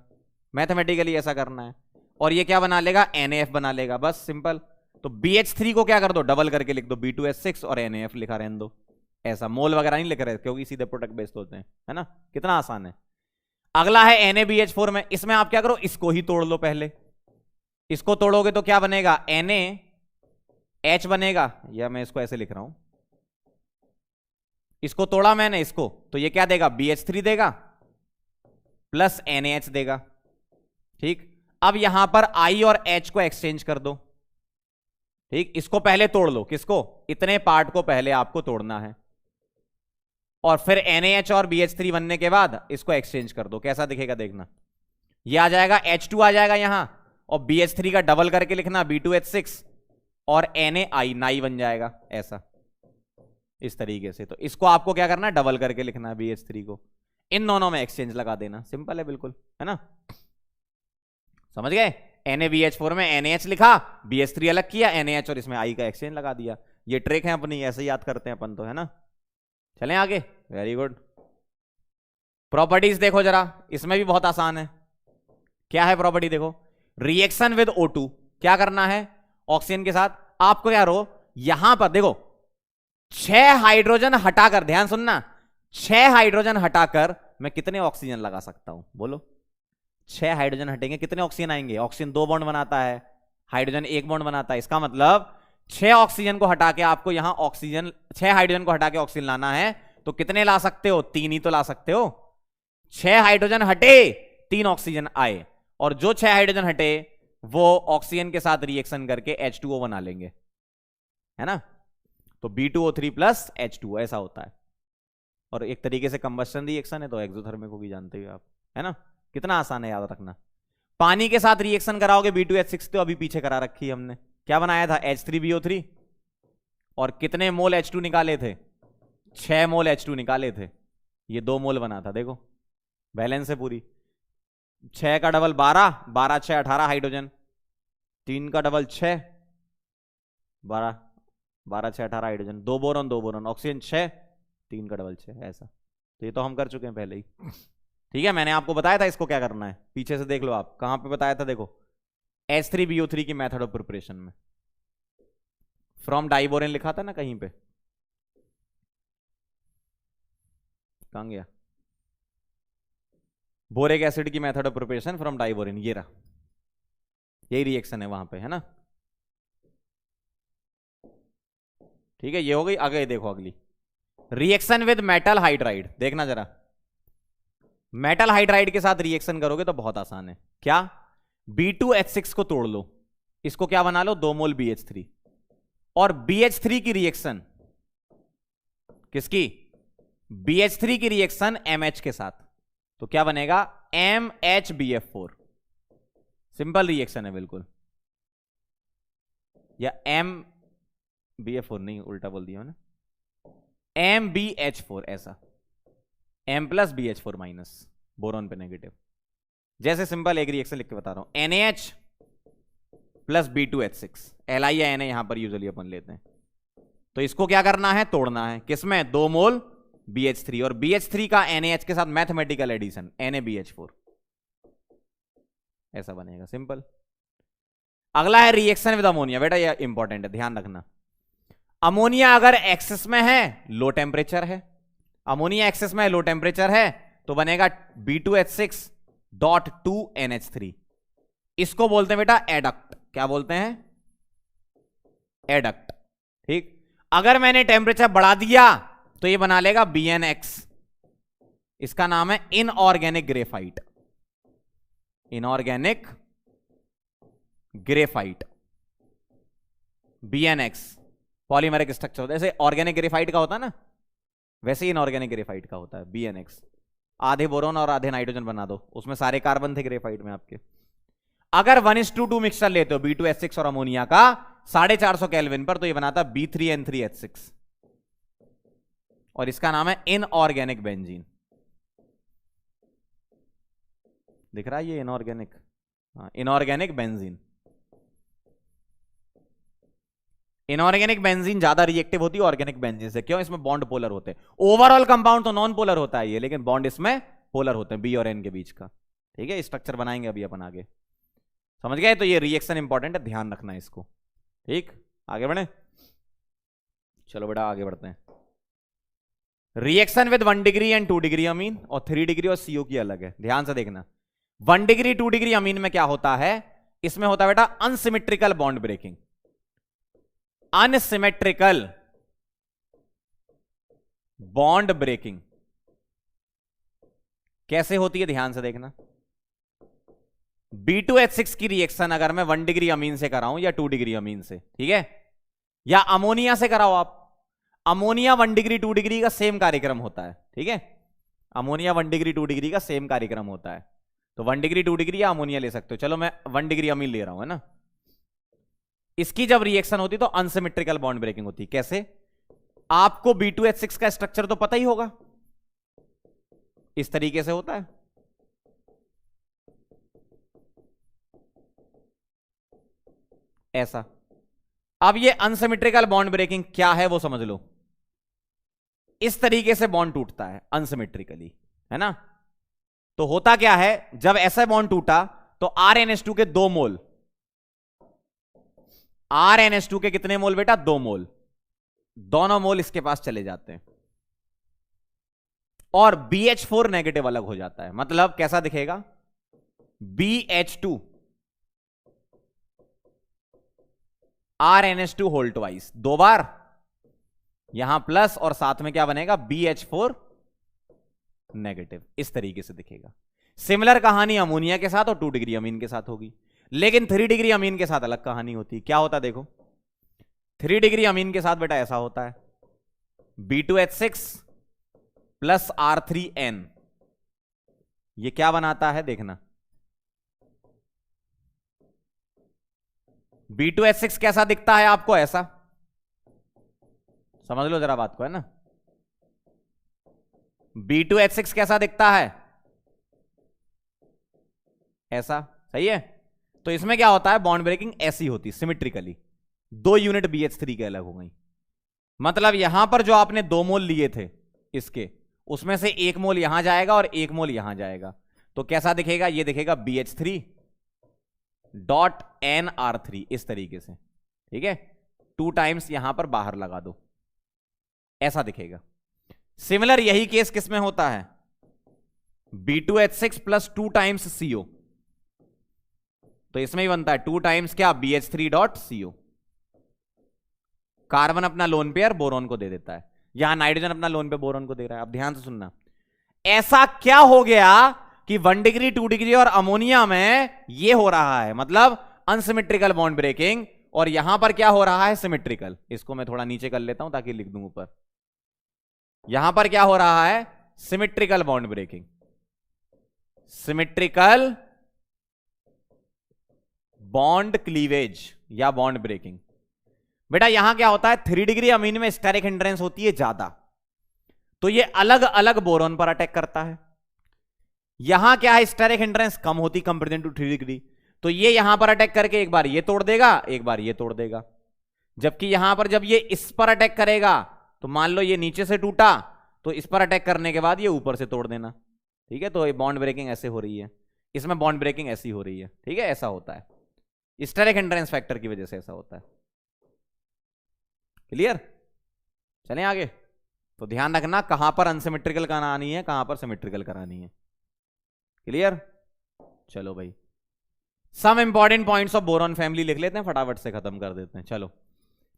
मैथमेटिकली ऐसा करना है, और ये क्या बना लेगा, NaF बना लेगा, बस सिंपल। तो BH3 को क्या कर दो, डबल करके लिख दो, B2H6 और NaF लिखा रहने दो, ऐसा मोल वगैरह नहीं लिख रहे क्योंकि सीधे प्रोडक्ट बेस्ड होते हैं, है ना, कितना आसान है। अगला है NaBH4 में, इसमें आप क्या करो, इसको ही तोड़ लो पहले, इसको तोड़ोगे तो क्या बनेगा, NaH बनेगा, या मैं इसको ऐसे लिख रहा हूं, इसको तोड़ा मैंने इसको, तो ये क्या देगा, BH3 देगा प्लस NaH देगा, ठीक। अब यहां पर I और H को एक्सचेंज कर दो, ठीक, इसको पहले तोड़ लो, किसको, इतने पार्ट को पहले आपको तोड़ना है, और फिर NaH और BH3 बनने के बाद इसको एक्सचेंज कर दो, कैसा दिखेगा देखना, ये आ जाएगा H2 आ जाएगा यहां, और BH3 का डबल करके लिखना B2H6 और NaI नाई बन जाएगा ऐसा, इस तरीके से। तो इसको आपको क्या करना है, डबल करके लिखना है BH3 को, इन दोनों में एक्सचेंज लगा देना, सिंपल है बिल्कुल, है ना, समझ गए। NaBH4 में NaH लिखा, BH3 अलग किया, NaH और इसमें I का एक्सचेंज लगा दिया। ये ट्रिक है अपनी, ऐसे याद करते हैं अपन तो, है ना। चलें आगे, वेरी गुड। प्रॉपर्टीज देखो जरा, इसमें भी बहुत आसान है। क्या है प्रॉपर्टी, देखो, रिएक्शन विद O2, क्या करना है ऑक्सीजन के साथ, आपको क्या रो, यहां पर देखो 6 हाइड्रोजन हटाकर, ध्यान सुनना, 6 हाइड्रोजन हटाकर मैं कितने ऑक्सीजन लगा सकता हूं, बोलो। 6 हाइड्रोजन हटेंगे, कितने ऑक्सीजन आएंगे, ऑक्सीजन 2 बॉन्ड बनाता है, हाइड्रोजन 1 बॉन्ड बनाता है, इसका मतलब 6 ऑक्सीजन को हटा के आपको यहां ऑक्सीजन, 6 हाइड्रोजन को हटा के ऑक्सीजन लाना है, तो कितने ला सकते हो, 3 ही तो ला सकते हो। 6 हाइड्रोजन हटे, 3 ऑक्सीजन आए, और जो 6 हाइड्रोजन हटे वो ऑक्सीजन के साथ रिएक्शन करके H2O बना लेंगे, है ना। तो B2O3 प्लस H2O ऐसा होता है, और एक तरीके से कंबस्शन रिएक्शन है, तो एक्सोथर्मिक होगी, जानते हो आप, है ना। कितना आसान है याद रखना। पानी के साथ रिएक्शन कराओगे B2H6, तो अभी पीछे करा रखी है हमने, क्या बनाया था, H3BO3, और कितने मोल H2 निकाले थे, 6 मोल H2 निकाले थे, ये 2 मोल बना था, देखो बैलेंस है पूरी। 6 का डबल 12, 12 6 18 हाइड्रोजन, 3 का double 6, 12 12 6 18 hydrogen, 2 boron 2 boron, oxygen 6, 3 का डबल 6, ऐसा। तो ये तो हम कर चुके हैं पहले ही, ठीक है। मैंने आपको बताया था इसको क्या करना है, पीछे से देख लो आप, कहां पे बताया था, देखो H3BO3 की मेथड ऑफ प्रिपरेशन में, फ्रॉम डाइबोरेन लिखा था ना कहीं पे, कहां गया, बोरिक एसिड की method of preparation from diborane, ये रहा, यही रिएक्शन है वहां पे, है ना, ठीक है। ये हो गई। आगे देखो अगली, रिएक्शन विद मेटल हाइड्राइड, देखना जरा, मेटल हाइड्राइड के साथ रिएक्शन करोगे तो बहुत आसान है, क्या, B2H6 को तोड़ लो, इसको क्या बना लो, 2 मोल BH3, और BH3 की रिएक्शन, किसकी, BH3 की रिएक्शन MH के साथ, तो क्या बनेगा, MHBF4, सिंपल रिएक्शन है बिल्कुल, या MBF4 नहीं, उल्टा बोल दिया ना, MBH4, ऐसा, M plus BH4 minus, boron पे नेगेटिव, जैसे सिंपल एक रिएक्शन लिख के बता रहा हूं, NaH प्लस B2H6, Li या Na यहां पर यूजुअली अपन लेते हैं, तो इसको क्या करना है, तोड़ना है, किसमें, 2 मोल BH3, और BH3 का NaH के साथ मैथमेटिकल एडिशन NaBH4, ऐसा बनेगा, सिंपल। अगला है रिएक्शन विद अमोनिया, बेटा ये इंपॉर्टेंट है, ध्यान रखना। अमोनिया अगर एक्सेस में है, लो टेम्परेचर है, अमोनिया एक्सेस में लो टेम्परेचर है, तो बनेगा B2H6.2NH3, इसको बोलते हैं बेटा एडक्ट, क्या बोलते हैं, एडक्ट, ठीक। अगर मैंने टेम्परेचर बढ़ा दिया तो ये बना लेगा BnX, इसका नाम है inorganic graphite, inorganic graphite, BnX polymeric structure होता है, जैसे ऑर्गेनिक ग्रेफाइट का होता है ना, वैसे ही इनऑर्गेनिक ग्रेफाइट का होता है BnX। आधे बोरोन और आधे नाइट्रोजन बना दो, उसमें सारे कार्बन थे ग्रेफाइट में आपके। अगर 1:2 मिक्सचर लेते हो B2H6 और अमोनिया का 450 केल्विन पर, तो ये बनाता B3N3H6, और इसका नाम है इनऑर्गेनिक बेंजीन, दिख रहा है ये inorganic, inorganic benzene. Inorganic benzene ज्यादा रिएक्टिव होती है ऑर्गेनिक बेंजीन से, क्यों, इसमें बॉन्ड पोलर होते हैं, ओवरऑल कंपाउंड तो नॉन पोलर होता है ये, लेकिन बॉन्ड इसमें पोलर होते हैं B और N के बीच का, ठीक है। स्ट्रक्चर बनाएंगे अभी अपन आगे, समझ गए। तो ये रिएक्शन इंपॉर्टेंट है, ध्यान रखना है इसको, ठीक। आगे बढ़े, चलो बेटा आगे बढ़ते हैं। Reaction with 1 degree and 2 degree amine, और 3 डिग्री और CO की अलग है, ध्यान से देखना। 1 डिग्री 2 डिग्री अमीन में क्या होता है, इसमें होता है बेटा unsymmetrical bond breaking, unsymmetrical bond breaking कैसे होती है, ध्यान से देखना। B2H6 की रिएक्शन अगर मैं 1 डिग्री अमीन से कराऊं या 2 डिग्री अमीन से, ठीक है, या अमोनिया से कराओ आप, अमोनिया 1 डिग्री 2 डिग्री का सेम कार्यक्रम होता है, ठीक है, अमोनिया 1 डिग्री 2 डिग्री का सेम कार्यक्रम होता है। तो 1 डिग्री 2 डिग्री या अमोनिया ले सकते हो। चलो मैं 1 डिग्री अमीन ले रहा हूं, है ना। इसकी जब रिएक्शन होती तो अनसिमेट्रिकल बॉन्ड ब्रेकिंग होती। कैसे? आपको B2H6 का स्ट्रक्चर तो पता ही होगा, इस तरीके से होता है। ऐसा। अब ये अनसिमेट्रिकल बॉन्ड ब्रेकिंग क्या है वो समझ लो। इस तरीके से बॉन्ड टूटता है अनसिमेट्रिकली, है ना। तो होता क्या है, जब ऐसा बॉन्ड टूटा तो RnH2 के 2 मोल, RnH2 के कितने मोल बेटा? 2 मोल, दोनों मोल इसके पास चले जाते हैं और BH4 नेगेटिव अलग हो जाता है। मतलब कैसा दिखेगा? BH2 RnH2 होल ट्वाइस, 2 बार यहां प्लस और साथ में क्या बनेगा? BH4 negative. इस तरीके से दिखेगा। सिमिलर कहानी अमोनिया के साथ और 2 डिग्री अमीन के साथ होगी, लेकिन 3 डिग्री अमीन के साथ अलग कहानी होती है। क्या होता है देखो, 3 डिग्री अमीन के साथ बेटा ऐसा होता है, B2H6 प्लस R3N। ये क्या बनाता है देखना, B2H6 कैसा दिखता है आपको? ऐसा समझ लो जरा बात को, है ना। B2H6 कैसा दिखता है? ऐसा, सही है। तो इसमें क्या होता है, बॉन्ड ब्रेकिंग ऐसी होती, सिमेट्रिकली। 2 यूनिट BH3 के अलग हो गई। मतलब यहां पर जो आपने 2 मोल लिए थे इसके, उसमें से 1 मोल यहां जाएगा और 1 मोल यहां जाएगा। तो कैसा दिखेगा? ये दिखेगा BH3 डॉट NR3, इस तरीके से, ठीक है। 2 टाइम्स यहां पर बाहर लगा दो, ऐसा दिखेगा। सिमिलर यही केस किसमें होता है? B2H6 प्लस 2 टाइम्स CO, तो इसमें ही बनता है 2 टाइम्स क्या? BH3 dot CO। कार्बन अपना लोन पेयर बोरोन को दे देता है, यहां नाइट्रोजन अपना लोन पेयर बोरोन को दे रहा है। अब ध्यान से सुनना, ऐसा क्या हो गया कि 1 डिग्री 2 डिग्री और अमोनिया में ये हो रहा है, मतलब अनसिमेट्रिकल बॉन्ड ब्रेकिंग, और यहां पर क्या हो रहा है? सिमेट्रिकल। इसको मैं थोड़ा नीचे कर लेता हूं ताकि लिख दूं ऊपर। यहां पर क्या हो रहा है? Symmetrical bond breaking, symmetrical bond cleavage या बॉन्ड ब्रेकिंग। बेटा यहां क्या होता है, 3 डिग्री अमीन में स्टेरिक हिंड्रेंस होती है ज्यादा, तो ये अलग अलग बोरॉन पर अटैक करता है। यहां क्या है, स्टेरिक हिंड्रेंस कम होती कंपेरिजन टू 3 डिग्री, तो ये यहां पर अटैक करके एक बार ये तोड़ देगा, एक बार ये तोड़ देगा। जबकि यहां पर जब ये इस पर अटैक करेगा, तो मान लो ये नीचे से टूटा, तो इस पर अटैक करने के बाद ये ऊपर से तोड़ देना, ठीक है। तो ये बॉन्ड ब्रेकिंग ऐसे हो रही है, इसमें बॉन्ड ब्रेकिंग ऐसी हो रही है, ठीक है। ऐसा होता है, स्टेरिक हिंड्रेंस फैक्टर की वजह से ऐसा होता है। क्लियर? चलें आगे। तो ध्यान रखना कहां पर अनसिमेट्रिकल करानी है, कहां पर सिमेट्रिकल करानी है। क्लियर? चलो भाई, some important points of boron family लिख लेते हैं, फटाफट से खत्म कर देते हैं। चलो,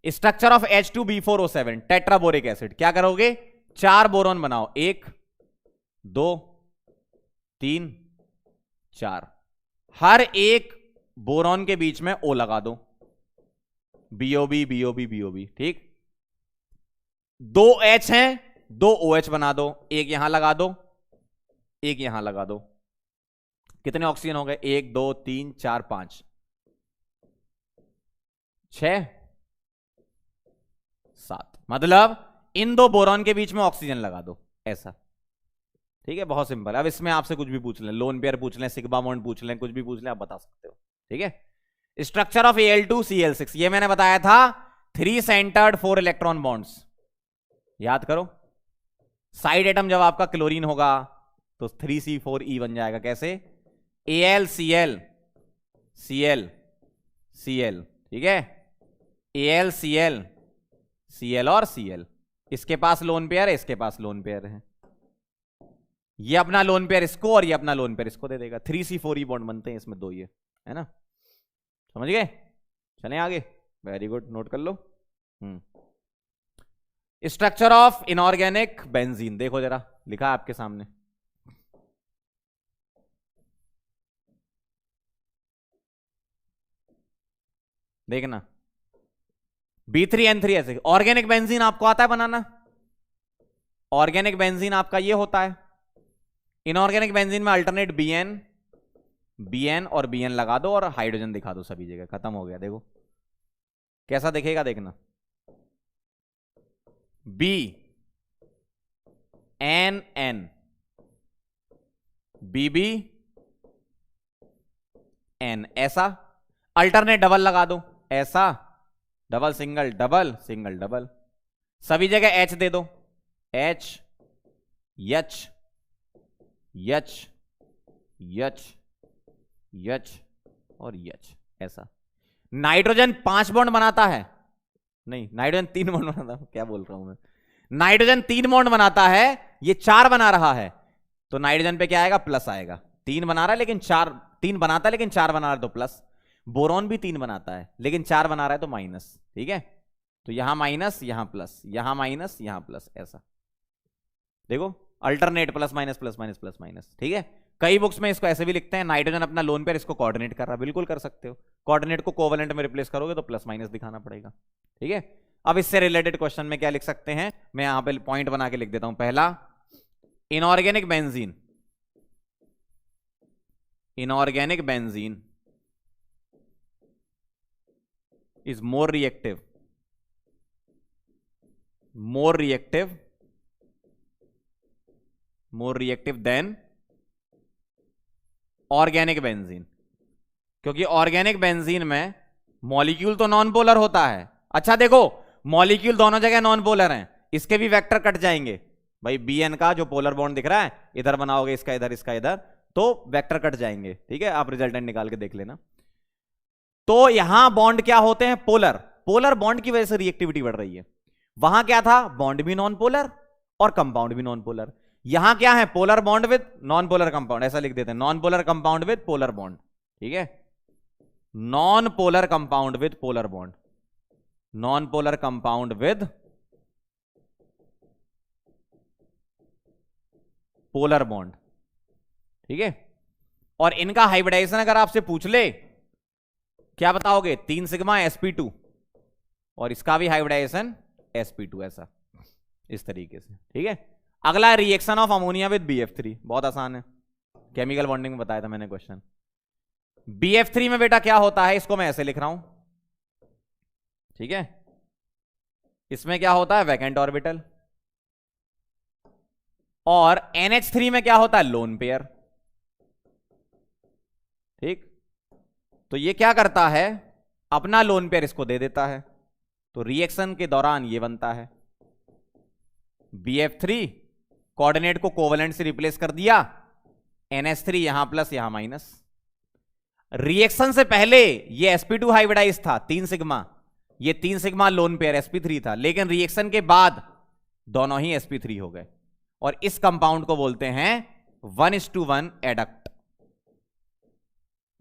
स्ट्रक्चर ऑफ H2B4O7 टेट्राबोरिक एसिड। क्या करोगे? 4 बोरॉन बनाओ, 1 2 3 4। हर एक बोरॉन के बीच में O लगा दो, BOB BOB BOB, ठीक। 2 H हैं, 2 OH बना दो, एक यहां लगा दो, एक यहां लगा दो। कितने ऑक्सीजन हो गए? 1 2 3 4 5 6 7। मतलब इन 2 बोरॉन के बीच में ऑक्सीजन लगा दो, ऐसा, ठीक है। बहुत सिंपल। अब इसमें आपसे कुछ भी पूछ लें, लोन पेयर पूछ लें, सिग्मा बॉन्ड पूछ लें, कुछ भी पूछ लें, आप बता सकते हो, ठीक है। स्ट्रक्चर ऑफ Al2Cl6, ये मैंने बताया था, 3 सेंटर्ड 4 इलेक्ट्रॉन बॉन्ड्स। याद करो, साइड एटम जब आपका क्लोरीन होगा तो 3C4E बन जाएगा। कैसे? AlCl Cl Cl, ठीक है। AlCl Cl और Cl, इसके पास लोन पेयर है, इसके पास लोन पेयर है। ये अपना लोन पेयर इसको और ये अपना लोन पेयर इसको दे देगा। 3C4E बॉन्ड बनते हैं इसमें, 2 ये, है ना। समझ गए? चलें आगे। वेरी गुड, नोट कर लो। स्ट्रक्चर ऑफ इनऑर्गेनिक बेंजीन देखो जरा, लिखा है आपके सामने। देखना, B3N3 ऐसे। ऑर्गेनिक बेंजीन आपको आता है बनाना? ऑर्गेनिक बेंजीन आपका ये होता है। इनऑर्गेनिक बेंजीन में अल्टरनेट BN Bn और Bn लगा दो और हाइड्रोजन दिखा दो सभी जगह, खत्म हो गया। देखो कैसा दिखेगा, देखना। B N N BB N, ऐसा। अल्टरनेट डबल लगा दो, ऐसा, double single double single double, सभी जगह H दे दो, H H H H H और H, ऐसा। नाइट्रोजन 5 बॉन्ड बनाता है, नहीं नाइट्रोजन 3 बॉन्ड बनाता है, क्या बोल रहा हूं मैं, नाइट्रोजन 3 बॉन्ड बनाता है, ये 4 बना रहा है, तो नाइट्रोजन पे क्या आएगा, प्लस आएगा। 3 बना रहा है लेकिन 4, 3 बनाता है लेकिन 4 बना रहा है तो प्लस। बोरॉन भी 3 बनाता है लेकिन 4 बना रहा है तो माइनस, ठीक है। तो यहां माइनस, यहां प्लस, यहां माइनस, यहां प्लस, ऐसा। देखो alternate plus minus plus minus plus minus, ठीक है। कई बुक्स में इसको ऐसे भी लिखते हैं, नाइट्रोजन अपना लोन पेयर इसको कोऑर्डिनेट कर रहा है, बिल्कुल कर सकते हो। कोऑर्डिनेट को कोवेलेंट में रिप्लेस करोगे तो प्लस माइनस दिखाना पड़ेगा, ठीक है। अब इससे रिलेटेड क्वेश्चन में क्या लिख सकते हैं, मैं यहां पे पॉइंट बना के लिख देता हूं। पहला, inorganic benzene, inorganic benzene is more reactive, more reactive, more reactive than organic benzene, क्योंकि ऑर्गेनिक बेंजीन में मॉलिक्यूल तो नॉन पोलर होता है। अच्छा देखो, मॉलिक्यूल दोनों जगह नॉन पोलर हैं, इसके भी वेक्टर कट जाएंगे भाई। Bn का जो पोलर बॉन्ड दिख रहा है, इधर बनाओगे इसका इधर, इसका इधर, तो वेक्टर कट जाएंगे, ठीक है। आप रिजल्टेंट निकाल के देख लेना। तो यहां बॉन्ड क्या होते हैं, पोलर। पोलर बॉन्ड की वजह से रिएक्टिविटी बढ़ रही है। वहां क्या था, बॉन्ड भी नॉन पोलर और कंपाउंड भी नॉन पोलर। यहां क्या है, polar bond with non polar compound, ऐसा लिख देते हैं, non polar compound with polar bond, ठीक है। Non polar compound with polar bond, non polar compound with polar bond, ठीक है। और इनका हाइब्रिडाइजेशन अगर आपसे पूछ ले, क्या बताओगे, 3 सिग्मा sp2, और इसका भी हाइब्रिडाइजेशन sp2, ऐसा, इस तरीके से, ठीक है। अगला reaction of ammonia with BF3, बहुत आसान है, केमिकल बॉन्डिंग में बताया था मैंने क्वेश्चन। BF3 में बेटा क्या होता है, इसको मैं ऐसे लिख रहा हूं, ठीक है। इसमें क्या होता है, वैकेंट ऑर्बिटल। और NH3 में क्या होता है, लोन पेयर, ठीक। तो ये क्या करता है, अपना लोन पेयर इसको दे देता है, तो रिएक्शन के दौरान ये बनता है BF3, कोऑर्डिनेट को कोवेलेंट से रिप्लेस कर दिया, NH3 यहां प्लस यहां माइनस। रिएक्शन से पहले ये sp2 हाइब्रिडाइज था 3 सिग्मा, ये 3 सिग्मा लोन पेयर sp3 था, लेकिन रिएक्शन के बाद दोनों ही sp3 हो गए, और इस कंपाउंड को बोलते हैं 1:1 एडक्ट।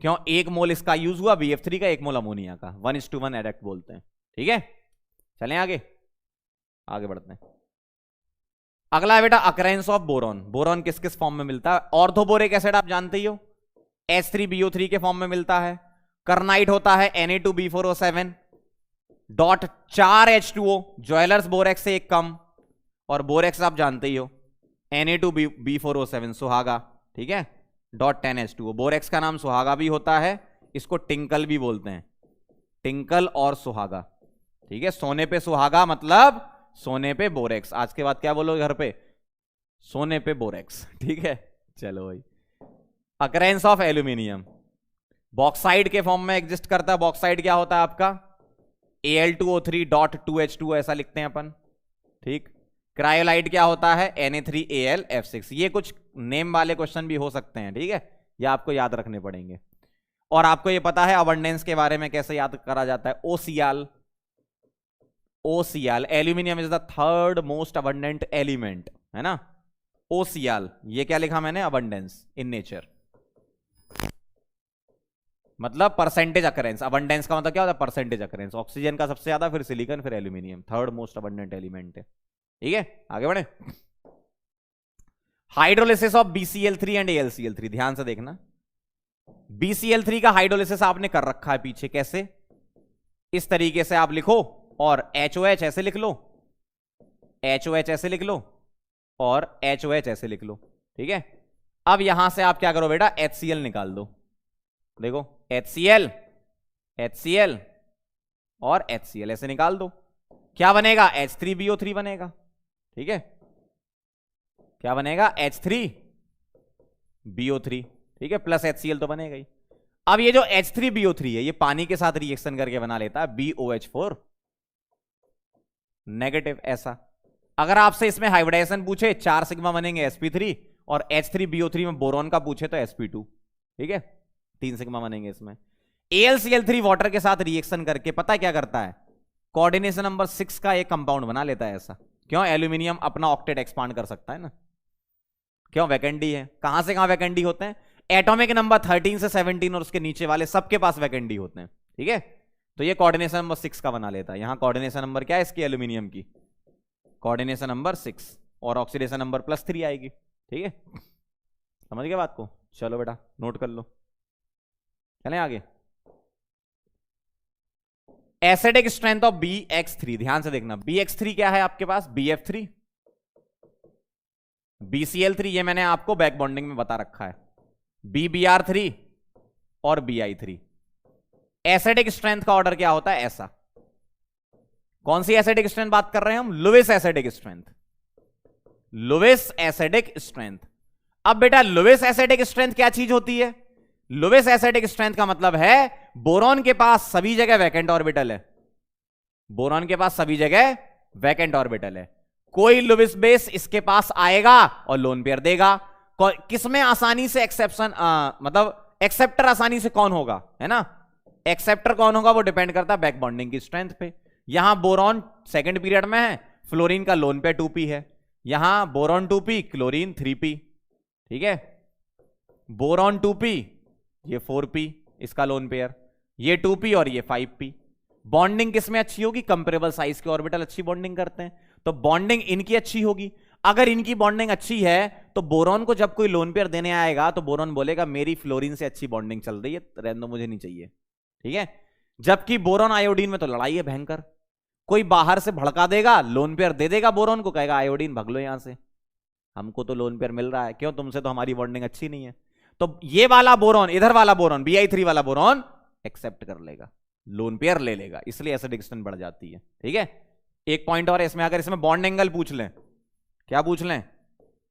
क्यों, 1 मोल इसका यूज हुआ BF3 का, 1 मोल अमोनिया का, 1:1 एडक्ट बोलते हैं, ठीक है। चलें आगे, आगे बढ़ते हैं। अगला है बेटा अकरेंस ऑफ बोरॉन। बोरॉन किस किस फॉर्म में मिलता है, ऑर्थोबोरिक एसिड आप जानते ही हो, H3BO3 के फॉर्म में मिलता है। कर्नाइट होता है Na2B4O7 dot 4 H2O, jewellers borax से एक कम, और बोरेक्स आप जानते ही हो Na2B4O7 सुहागा, ठीक है, डॉट 10 H2O। बोरेक्स का नाम सुहागा भी होता है, इसको टिंकल भी बोलते हैं, टिंकल और सुहागा, ठीक है। सोने पे सुहागा मतलब सोने पे बोरेक्स, आज के बाद क्या बोलोगे घर पे, सोने पे बोरेक्स, ठीक है। चलो भाई, अकरेंस ऑफ एल्यूमिनियम, बॉक्साइड के फॉर्म में एग्जिस्ट करता है। बॉक्साइड क्या होता है आपका, Al2O3 डॉट 2H2O, ऐसा लिखते हैं अपन, ठीक। क्रायोलाइट क्या होता है, Na3AlF6। ये कुछ नेम वाले क्वेश्चन भी हो सकते हैं, ठीक है, ये आपको याद रखने पड़ेंगे। और आपको ये पता है अबंडेंस के बारे में कैसे याद करा जाता है, OCl, OCl, aluminium is the 3rd most abundant element, है ना, OCl। ये क्या लिखा मैंने, अबंडेंस इन नेचर, मतलब परसेंटेज अकरेंस। अबंडेंस का मतलब क्या होता है, परसेंटेज अकरेंस। ऑक्सीजन का सबसे ज्यादा, फिर सिलिकॉन, फिर aluminium, 3rd most abundant element है, ठीक है। आगे बढ़े, hydrolysis of BCl3 and AlCl3, ध्यान से देखना। BCl3 का हाइड्रोलिसिस आपने कर रखा है पीछे, कैसे, इस तरीके से आप लिखो, और HOH ऐसे लिख लो, HOH ऐसे लिख लो, और HOH ऐसे लिख लो, ठीक है। अब यहां से आप क्या करो बेटा, HCl निकाल दो, देखो HCl, HCl और HCl ऐसे निकाल दो, क्या बनेगा? H3BO3 बनेगा। ठीक है, क्या बनेगा? H3BO3। ठीक है, प्लस HCl तो बनेगा ही। अब ये जो H3BO3 है ये पानी के साथ रिएक्शन करके बना लेता है BOH4 नेगेटिव। ऐसा अगर आपसे इसमें हाइब्रिडाइजेशन पूछे 4 सिग्मा बनेंगे sp3, और H3BO3 में बोरॉन का पूछे तो sp2। ठीक है, 3 सिग्मा बनेंगे इसमें। AlCl3 वाटर के साथ रिएक्शन करके पता क्या करता है? कोऑर्डिनेशन नंबर 6 का एक कंपाउंड बना लेता है। ऐसा क्यों? एल्यूमिनियम अपना ऑक्टेट एक्सपांड कर सकता है ना, क्यों? वैकेंडी है। कहां से कहां वैकेंडी होते हैं? एटॉमिक नंबर 13 से 17 और उसके नीचे वाले सबके पास वैकेंडी होते हैं। ठीक है, तो ये कोऑर्डिनेशन नंबर 6 का बना लेता है। यहां कोऑर्डिनेशन नंबर क्या है इसकी? एल्यूमिनियम की कोऑर्डिनेशन नंबर 6 और ऑक्सीडेशन नंबर +3 आएगी। ठीक है, समझ गए बात को? चलो बेटा नोट कर लो, चलें आगे। एसिडिक स्ट्रेंथ ऑफ BX3, ध्यान से देखना। BX3 क्या है आपके पास? BF3, BCl3 ये मैंने आपको बैक बॉन्डिंग में बता रखा है, BBr3 और BI3। एसिडिक स्ट्रेंथ का ऑर्डर क्या होता है? ऐसा। कौन सी एसिडिक स्ट्रेंथ बात कर रहे हैं हम? Lewis acidic strength, Lewis acidic strength. अब बेटा लुईस एसिडिक स्ट्रेंथ क्या चीज होती है? लुईस एसिडिक स्ट्रेंथ का मतलब है बोरॉन के पास सभी जगह वैकेंट ऑर्बिटल है, बोरॉन के पास सभी जगह वैकेंट ऑर्बिटल है। कोई लुईस बेस इसके पास आएगा और लोन पेयर देगा। किसमें आसानी से एक्सेप्शन मतलब एक्सेप्टर आसानी से कौन होगा, है ना? एक्सेप्टर कौन होगा वो डिपेंड करता है बैक बॉन्डिंग की स्ट्रेंथ पे। यहां बोरॉन सेकंड पीरियड में है, फ्लोरीन का लोन पेयर 2p है। यहां बोरॉन 2p, क्लोरीन 3p। ठीक है, बोरॉन 2p, ये 4p इसका लोन पेयर, ये 2p और ये 5p। बॉन्डिंग किसमें अच्छी होगी? कंपेरेबल साइज के ऑर्बिटल अच्छी बॉन्डिंग करते हैं, तो बॉन्डिंग इनकी अच्छी होगी। अगर इनकी बॉन्डिंग अच्छी है तो बोरॉन को जब कोई लोन पेयर देने आएगा तो बोरॉन बोलेगा मेरी फ्लोरीन से अच्छी बॉन्डिंग चल रही है, रहने दो, मुझे नहीं चाहिए। ठीक है, जबकि बोरॉन आयोडीन में तो लड़ाई है भयंकर। कोई बाहर से भड़का देगा, लोन पेयर दे देगा बोरॉन को, कहेगा आयोडीन भाग लो यहां से, हमको तो लोन पेयर मिल रहा है, क्यों? तुमसे तो हमारी बॉन्डिंग अच्छी नहीं है। तो ये वाला बोरॉन, इधर वाला बोरॉन BI3 वाला बोरॉन एक्सेप्ट कर लेगा, लोन पेयर ले लेगा, इसलिए एसिडिक स्ट्रेंथ बढ़ जाती है। ठीक है, एक पॉइंट और है इसमें, अगर इसमें बॉन्ड एंगल पूछ लें, क्या पूछ लें?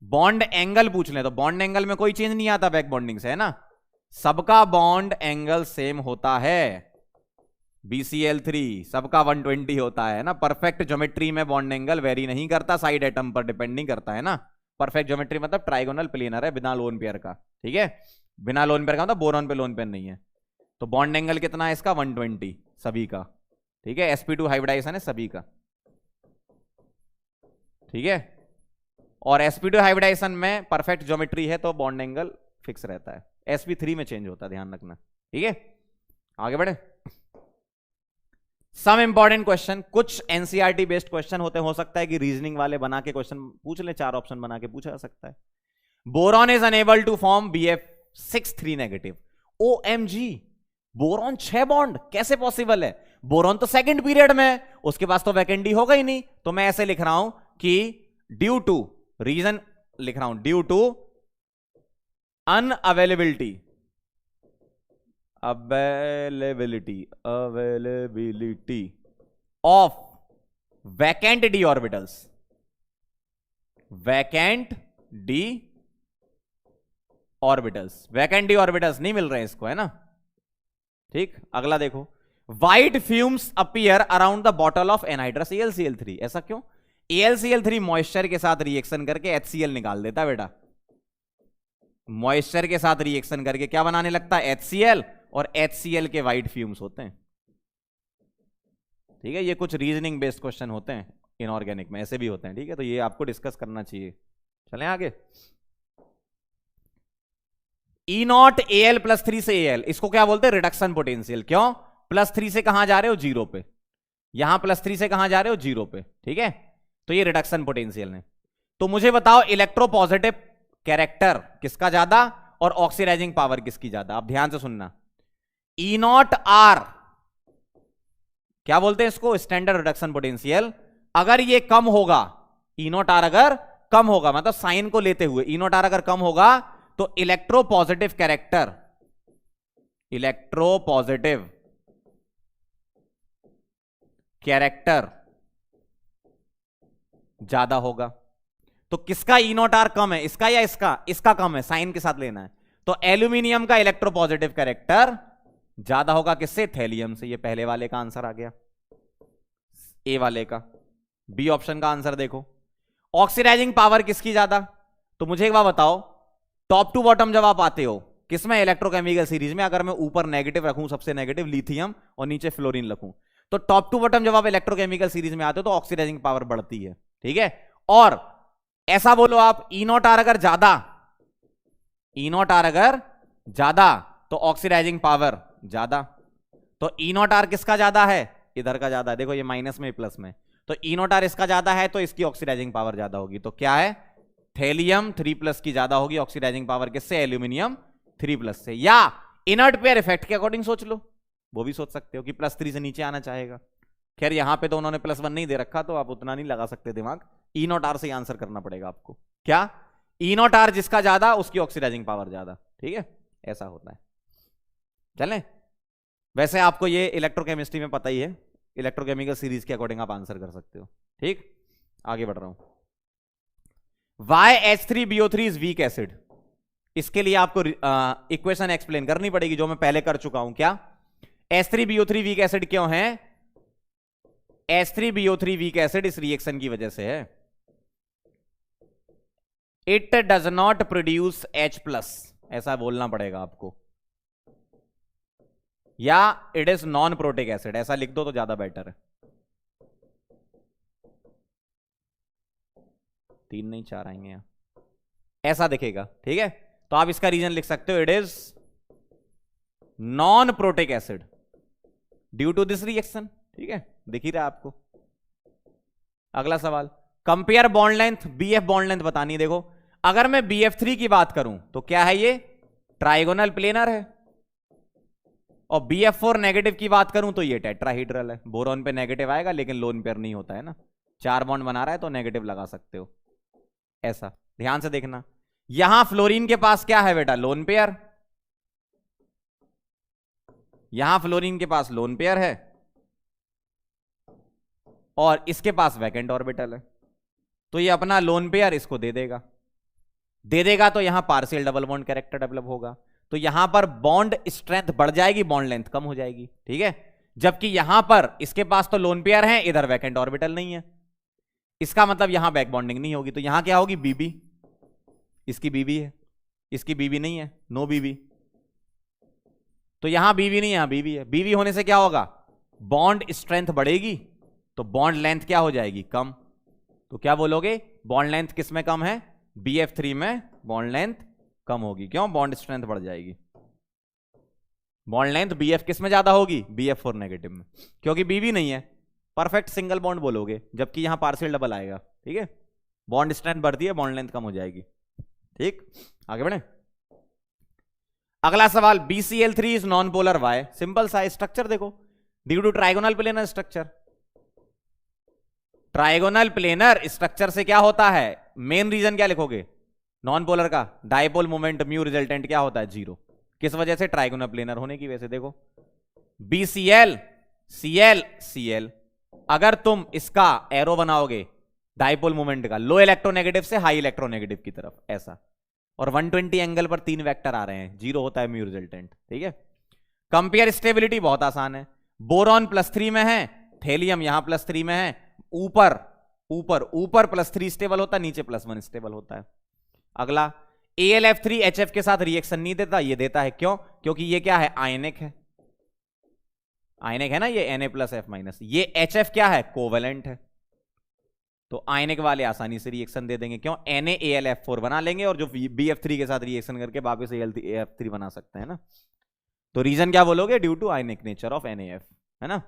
बॉन्ड एंगल पूछ लें, तो बॉन्ड एंगल में कोई चेंज नहीं आता बैक बॉन्डिंग से, है ना? सबका बॉन्ड एंगल सेम होता है। BCl3 सबका 120 होता है ना। परफेक्ट ज्योमेट्री में बॉन्ड एंगल वेरी नहीं करता, साइड एटम पर डिपेंड नहीं करता, है ना? परफेक्ट ज्योमेट्री मतलब ट्राइगोनल प्लेनर है बिना लोन पेयर का। ठीक है, बिना लोन पेयर का मतलब बोरॉन पे लोन पेयर नहीं है। तो बॉन्ड एंगल कितना है इसका? 120 सभी का। ठीक है, sp2 हाइब्रिडाइजेशन है सभी का। ठीक है, और sp2 हाइब्रिडाइजेशन में परफेक्ट ज्योमेट्री है तो बॉन्ड एंगल फिक्स रहता है, sp3 में चेंज होता है, ध्यान रखना। ठीक है, आगे बढ़े। सम इंपॉर्टेंट क्वेश्चन, कुछ एनसीईआरटी बेस्ड क्वेश्चन होते, हो सकता है कि रीजनिंग वाले बना के क्वेश्चन पूछ ले, 4 ऑप्शन बना के पूछा जा सकता है। Boron is unable to form BF6 negative. OMG, boron 6 bond कैसे पॉसिबल है? बोरॉन तो सेकंड पीरियड में, उसके पास तो वैकेंडी होगा ही नहीं। तो मैं ऐसे लिख रहा हूं कि ड्यू टू, रीजन लिख रहा हूं, due to unavailability, availability of vacant d orbitals, vacant d orbitals, vacant d orbitals नहीं मिल रहे हैं इसको, है ना? ठीक, अगला देखो, white fumes appear around the bottle of anhydrous AlCl3। ऐसा क्यों? AlCl3 मॉइस्चर के साथ रिएक्शन करके HCl निकाल देता है बेटा। मॉइस्चर के साथ रिएक्शन करके क्या बनाने लगता है? HCl, और HCl के व्हाइट फ्यूम्स होते हैं। ठीक है, ये कुछ रीजनिंग बेस्ड क्वेश्चन होते हैं इनऑर्गेनिक में, ऐसे भी होते हैं। ठीक है, तो ये आपको डिस्कस करना चाहिए। चलें आगे। E0 Al +3 से Al, इसको क्या बोलते हैं? Reduction potential. क्यों? +3 से कहां जा रहे हो? 0 पे। यहां +3 से कहां जा रहे हो? 0 पे। ठीक है, तो ये रिडक्शन पोटेंशियल है। तो मुझे बताओ इलेक्ट्रोपॉजिटिव कैरेक्टर किसका ज्यादा और ऑक्सीडाइजिंग पावर किसकी ज्यादा? आप ध्यान से सुनना। E0 R क्या बोलते हैं इसको? Standard reduction potential. अगर ये कम होगा, E0 R अगर कम होगा, मतलब साइन को लेते हुए E0 R अगर कम होगा तो इलेक्ट्रोपॉजिटिव कैरेक्टर, इलेक्ट्रोपॉजिटिव कैरेक्टर ज्यादा होगा। तो किसका ई नॉट आर कम है, इसका या इसका? इसका कम है, साइन के साथ लेना है। तो एल्यूमिनियम का इलेक्ट्रोपॉजिटिव कैरेक्टर ज्यादा होगा किससे? थैलियम से। ये पहले वाले का आंसर आ गया, ए वाले का। बी ऑप्शन का आंसर देखो। ऑक्सीडाइजिंग पावर किसकी ज्यादा? तो मुझे एक बात बताओ, टॉप टू बॉटम जब आप आते हो किसमें? इलेक्ट्रोकेमिकल सीरीज में। अगर मैं ऊपर नेगेटिव रखूं, सबसे नेगेटिव लिथियम, और नीचे फ्लोरीन रखूं, तो टॉप टू बॉटम जब आप इलेक्ट्रोकेमिकल सीरीज में आते हो तो ऑक्सीडाइजिंग पावर बढ़ती है, ठीक है। और ऐसा बोलो आप, ई नॉट आर अगर ज्यादा, ई नॉट आर अगर ज्यादा तो ऑक्सीडाइजिंग पावर ज्यादा। तो ई नॉट आर किसका ज्यादा है? इधर का ज्यादा है। देखो ये माइनस में प्लस में, तो ई नॉट आर इसका ज्यादा है तो इसकी ऑक्सीडाइजिंग पावर ज्यादा होगी। तो क्या है? थैलियम 3+ की ज्यादा होगी ऑक्सीडाइजिंग पावर किससे? एल्यूमिनियम 3+ से। या इनर्ट पेयर इफेक्ट के अकॉर्डिंग सोच लो, वो भी सोच सकते हो कि +3 से नीचे आना चाहेगा। खैर यहां पे तो उन्होंने +1 नहीं दे रखा, तो आप उतना नहीं लगा सकते दिमाग। ई नॉट आर से आंसर करना पड़ेगा आपको। क्या? ई नॉट आर जिसका ज्यादा उसकी ऑक्सीडाइजिंग पावर ज्यादा, ठीक है, ऐसा होता है। चलें, वैसे आपको ये इलेक्ट्रोकेमिस्ट्री में पता ही है, इलेक्ट्रोकेमिकल सीरीज के अकॉर्डिंग आप आंसर कर सकते हो। ठीक, आगे बढ़ रहा हूं। YH3BO3 is weak acid. इसके लिए आपको इक्वेशन एक्सप्लेन करनी पड़ेगी, जो मैं पहले कर चुका हूं। क्या? H3BO3 वीक एसिड क्यों है? H3BO3 वीक एसिड इस रिएक्शन की वजह से है। It does not produce H+, ऐसा बोलना पड़ेगा आपको, या it is non protic acid, ऐसा लिख दो तो ज्यादा बेटर है। 3 नहीं 4 आएंगे यहां, ऐसा दिखेगा, ठीक है। तो आप इसका रीजन लिख सकते हो, it is non protic acid due to this reaction, ठीक है, दिख ही रहा है आपको। अगला सवाल, compare bond length, BF bond length बतानी है। देखो अगर मैं BF3 की बात करूं तो क्या है? ये ट्राइगोनल प्लेनर है। और BF4 नेगेटिव की बात करूं तो ये टेट्राहीड्रल है। बोरॉन पे नेगेटिव आएगा लेकिन लोन पेयर नहीं होता है ना, 4 बॉन्ड बना रहा है तो नेगेटिव लगा सकते हो, ऐसा ध्यान से देखना। यहां फ्लोरीन के पास क्या है बेटा? Lone pair. यहां फ्लोरीन के पास लोन पेयर है और इसके पास वैकेंट ऑर्बिटल है, तो ये अपना लोन पेयर इसको दे देगा। तो यहां partial double bond character develop होगा, तो यहां पर बॉन्ड स्ट्रेंथ बढ़ जाएगी, बॉन्ड लेंथ कम हो जाएगी, ठीक है। जबकि यहां पर इसके पास तो लोन पेयर है, इधर वैकेंट ऑर्बिटल नहीं है, इसका मतलब यहां बैक बॉन्डिंग नहीं होगी। तो यहां क्या होगी? BB। इसकी BB है, इसकी BB नहीं है, नो BB। तो यहां BB नहीं, यहां BB है। BB होने से क्या होगा? बॉन्ड स्ट्रेंथ बढ़ेगी, तो बॉन्ड लेंथ क्या हो जाएगी? कम। तो क्या बोलोगे? बॉन्ड लेंथ किस में कम है? BF3 में बॉन्ड लेंथ कम होगी। क्यों? बॉन्ड स्ट्रेंथ बढ़ जाएगी। बॉन्ड लेंथ BF किस में ज्यादा होगी? BF4 नेगेटिव में, क्योंकि BB नहीं है, परफेक्ट सिंगल बॉन्ड बोलोगे, जबकि यहां पार्शियल डबल आएगा, ठीक है। बॉन्ड स्ट्रेंथ बढ़ती है, बॉन्ड लेंथ कम हो जाएगी, ठीक। आगे बढ़े। अगला सवाल, BCl3 is non polar why. Simple सा स्ट्रक्चर देखो, due to trigonal planar structure. Trigonal planar structure से क्या होता है? मेन रीजन क्या लिखोगे नॉन पोलर का? डायपोल मोमेंट म्यू रिजल्टेंट क्या होता है? 0। किस वजह से? ट्राइगोनल प्लेनर होने की वजह से। देखो BCl Cl Cl, अगर तुम इसका एरो बनाओगे डायपोल मोमेंट का, लो इलेक्ट्रोनेगेटिव से हाई इलेक्ट्रोनेगेटिव की तरफ, ऐसा, और 120 एंगल पर 3 वेक्टर आ रहे हैं, 0 होता है म्यू रिजल्टेंट, ठीक है। कंपेयर स्टेबिलिटी बहुत आसान है। बोरॉन +3 में है, थैलियम यहां +3 में है, ऊपर +3 स्टेबल होता है, नीचे +1 स्टेबल होता है। अगला, AlF3 HF के साथ रिएक्शन नहीं देता, ये देता है। क्यों? क्योंकि ये क्या है? आयनिक है, आयनिक है ना, ये Na+F-। ये HF क्या है? कोवेलेंट है, तो आयनिक वाले आसानी से रिएक्शन दे देंगे। क्यों? NaAlF4 बना लेंगे, और जो BF3 के साथ रिएक्शन करके वापस AlF3 बना सकते हैं ना। तो रीजन क्या बोलोगे? Due to ionic nature of NaF, है ना।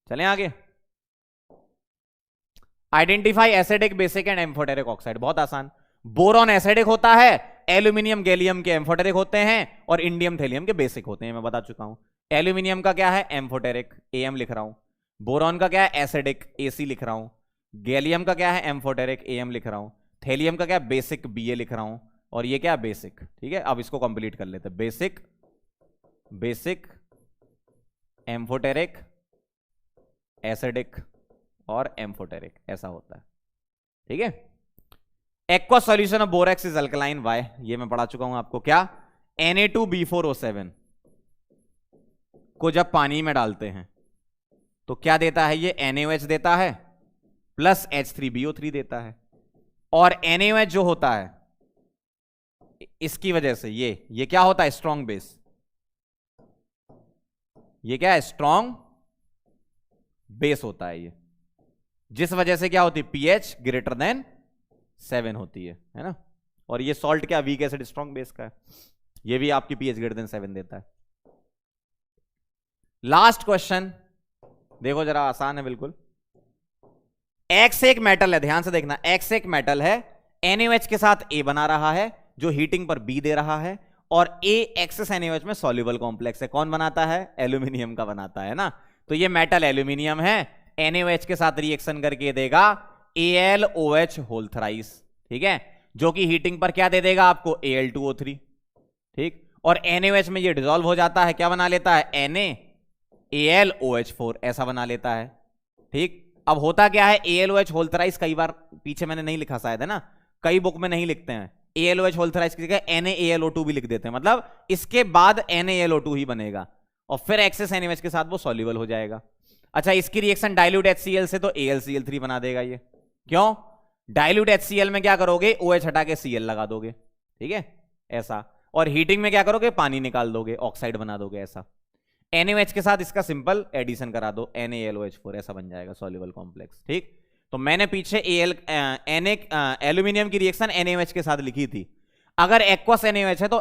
चलें आगे। Identify acidic, basic and amphoteric oxide. बहुत आसान। बोरॉन एसिडिक होता है, एल्यूमिनियम गैलियम के एम्फोटेरिक होते हैं, और इंडियम थैलियम के बेसिक होते हैं, मैं बता चुका हूं। एल्यूमिनियम का क्या है? एम्फोटेरिक, AM लिख रहा हूं। बोरॉन का क्या है? एसिडिक, AC लिख रहा हूं। गैलियम का क्या है? एम्फोटेरिक, AM लिख रहा हूं। थैलियम का क्या? बेसिक, BA लिख रहा हूं। और ये क्या? बेसिक, ठीक है। अब इसको कंप्लीट कर लेते हैं। बेसिक बेसिक, एम्फोटेरिक, एसिडिक और एम्फोटेरिक, ऐसा होता है। ठीक है। Aqua solution of borax is alkaline, why, ये मैं पढ़ा चुका हूं आपको। क्या? Na2B4O7 को जब पानी में डालते हैं तो क्या देता है? ये NaOH देता है प्लस H3BO3 देता है। और NaOH जो होता है इसकी वजह से ये क्या होता है? Strong base. ये क्या है? स्ट्रॉन्ग बेस होता है ये, जिस वजह से क्या होती है? pH ग्रेटर देन 7 होती है ना। और ये सॉल्ट क्या? वीक एसिड स्ट्रॉन्ग बेस का है, ये भी आपकी pH ग्रेटर देन 7 देता है। लास्ट क्वेश्चन देखो जरा, आसान है बिल्कुल। X एक मेटल है, ध्यान से देखना, X एक मेटल है, NaOH के साथ A बना रहा है जो हीटिंग पर B दे रहा है, और A एक्सेस NaOH में सॉल्युबल कॉम्प्लेक्स है। कौन बनाता है? एल्यूमिनियम का बनाता है ना। तो ये मेटल एल्यूमिनियम है, NaOH के साथ रिएक्शन करके देगा AlOH होल थ्राइस, ठीक है, जो कि हीटिंग पर क्या दे देगा आपको? Al2O3, ठीक। और NaOH में ये डिसॉल्व हो जाता है, क्या बना लेता है? NaAlOH4 ऐसा बना लेता है, ठीक। अब होता क्या है? AlOH होल थ्राइस, कई बार पीछे मैंने नहीं लिखा शायद, है ना, कई बुक में नहीं लिखते हैं। AlOH होल थ्राइस की जगह NaAlO2 भी लिख देते हैं, मतलब इसके बाद NaAlO2 ही बनेगा और फिर एक्सेस NaOH के साथ वो सॉल्युबल हो जाएगा। अच्छा, इसकी रिएक्शन डाइल्यूट HCl से तो AlCl3 बना देगा ये। क्यों? डाइल्यूट HCl में क्या करोगे? OH हटा के Cl लगा दोगे, ठीक है, ऐसा। और हीटिंग में क्या करोगे? पानी निकाल दोगे, ऑक्साइड बना दोगे, ऐसा। NaOH के साथ इसका सिंपल एडिशन करा दो, NaLOH4 ऐसा बन जाएगा सॉल्युबल कॉम्प्लेक्स, ठीक। तो मैंने पीछे एल्यूमिनियम की रिएक्शन NaOH के साथ लिखी थी। अगर एक्वस NaOH है तो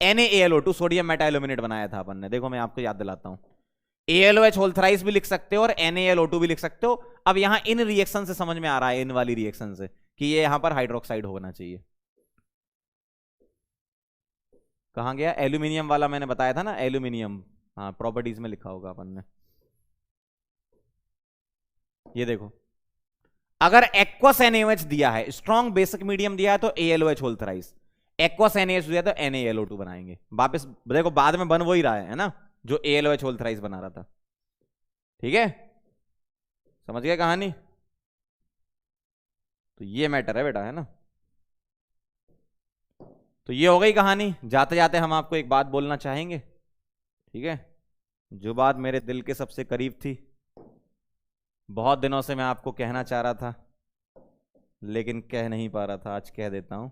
NaAlO2 सोडियम मेटा एल्यूमिनेट बनाया था अपन ने। देखो मैं आपको याद दिलाता हूं, AlOH होल थ्राइस भी लिख सकते हो और NaAlO2 भी लिख सकते हो। अब यहां इन रिएक्शन से समझ में आ रहा है, इन वाली रिएक्शन से, कि ये यहां पर हाइड्रोक्साइड होना चाहिए। कहां गया एल्यूमिनियम वाला? मैंने बताया था ना एल्यूमिनियम, हाँ, प्रॉपर्टीज में लिखा होगा अपन ने। ये देखो, अगर एक्वस NaOH दिया है, स्ट्रॉन्ग बेसिक मीडियम दिया है तो AlOH whole thrice, aqueous NaOH दिया तो NaAlO2 बनाएंगे। वापस देखो, बाद में बन वो ही रहा है ना, जो AlOH होल थ्राइस बना रहा था, ठीक है, समझ गए कहानी? तो ये मैटर है बेटा, है ना। तो ये हो गई कहानी। जाते जाते हम आपको एक बात बोलना चाहेंगे, ठीक है, जो बात मेरे दिल के सबसे करीब थी, बहुत दिनों से मैं आपको कहना चाह रहा था लेकिन कह नहीं पा रहा था, आज कह देता हूं।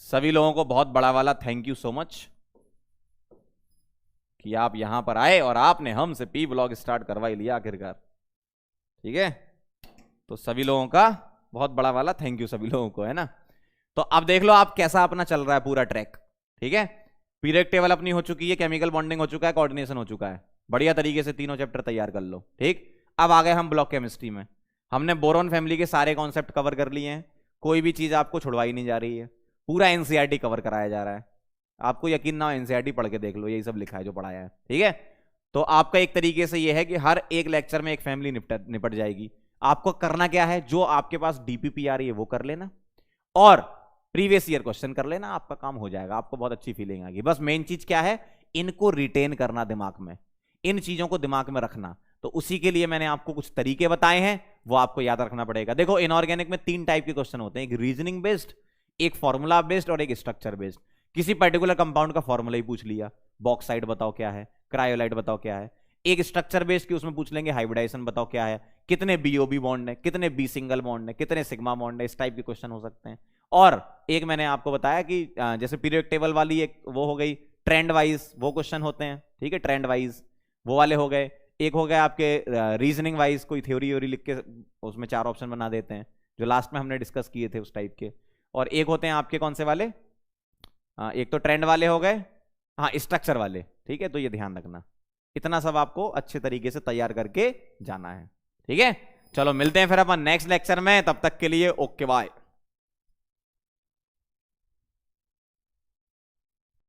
सभी लोगों को बहुत बड़ा वाला थैंक यू सो मच कि आप यहां पर आए और आपने हमसे पी ब्लॉग स्टार्ट करवा ही लिया आखिरकार, ठीक है। तो सभी लोगों का बहुत बड़ा वाला थैंक यू सभी लोगों को, है ना। तो अब देख लो आप कैसा अपना चल रहा है पूरा ट्रैक, ठीक है। पीरियड टेबल अपनी हो चुकी है, केमिकल बॉन्डिंग हो चुका है, कोऑर्डिनेशन हो चुका है, बढ़िया तरीके से तीनों चैप्टर तैयार कर लो, ठीक। अब आ गए हम ब्लॉक केमिस्ट्री में। हमने बोरॉन फैमिली के सारे कॉन्सेप्ट कवर कर लिए हैं, कोई भी चीज आपको छुड़वाई नहीं जा रही है, पूरा एनसीईआरटी कवर कराया जा रहा है। आपको यकीन ना हो, एनसीईआरटी पढ़ के देख लो, यही सब लिखा है जो पढ़ाया है, ठीक है। तो आपका एक तरीके से यह है कि हर एक लेक्चर में एक फैमिली निपट जाएगी। आपको करना क्या है? जो आपके पास डीपीपी आ रही है वो कर लेना और प्रीवियस ईयर क्वेश्चन कर लेना, आपका काम हो जाएगा, आपको बहुत अच्छी फीलिंग आएगी। बस मेन चीज क्या है? इनको रिटेन करना दिमाग में, इन चीजों को दिमाग में रखना। तो उसी के लिए मैंने आपको कुछ तरीके बताए हैं, वो आपको याद रखना पड़ेगा। देखो, इनऑर्गेनिक में 3 टाइप के क्वेश्चन होते हैं, एक रीजनिंग बेस्ड, एक फॉर्मूला बेस्ड और एक स्ट्रक्चर बेस्ड। किसी पर्टिकुलर कंपाउंड का फॉर्मूला ही पूछ लिया, बॉक्साइड बताओ क्या है, क्रायोलाइट बताओ क्या है। एक स्ट्रक्चर बेस्ड की उसमें पूछ लेंगे हाइब्रिडाइजेशन बताओ क्या है, कितने बीओबी बॉन्ड है, कितने बी सिंगल बॉन्ड है, कितने सिग्मा बॉन्ड है, इस टाइप के क्वेश्चन हो सकते हैं। और एक मैंने आपको बताया कि जैसे पीरियड टेबल वाली एक वो हो गई, ट्रेंड वाइज वो क्वेश्चन होते हैं, ठीक है, ट्रेंड वाइज वो वाले हो गए। एक हो गया आपके रीजनिंग वाइज, कोई थ्योरी व्योरी लिख के उसमें 4 ऑप्शन बना देते हैं, जो लास्ट में हमने डिस्कस किए थे उस टाइप के। और एक होते हैं आपके कौन से वाले, एक तो ट्रेंड वाले हो गए, हाँ, स्ट्रक्चर वाले, ठीक है। तो ये ध्यान रखना, इतना सब आपको अच्छे तरीके से तैयार करके जाना है, ठीक है। चलो मिलते हैं फिर अपन नेक्स्ट लेक्चर में, तब तक के लिए ओके बाय।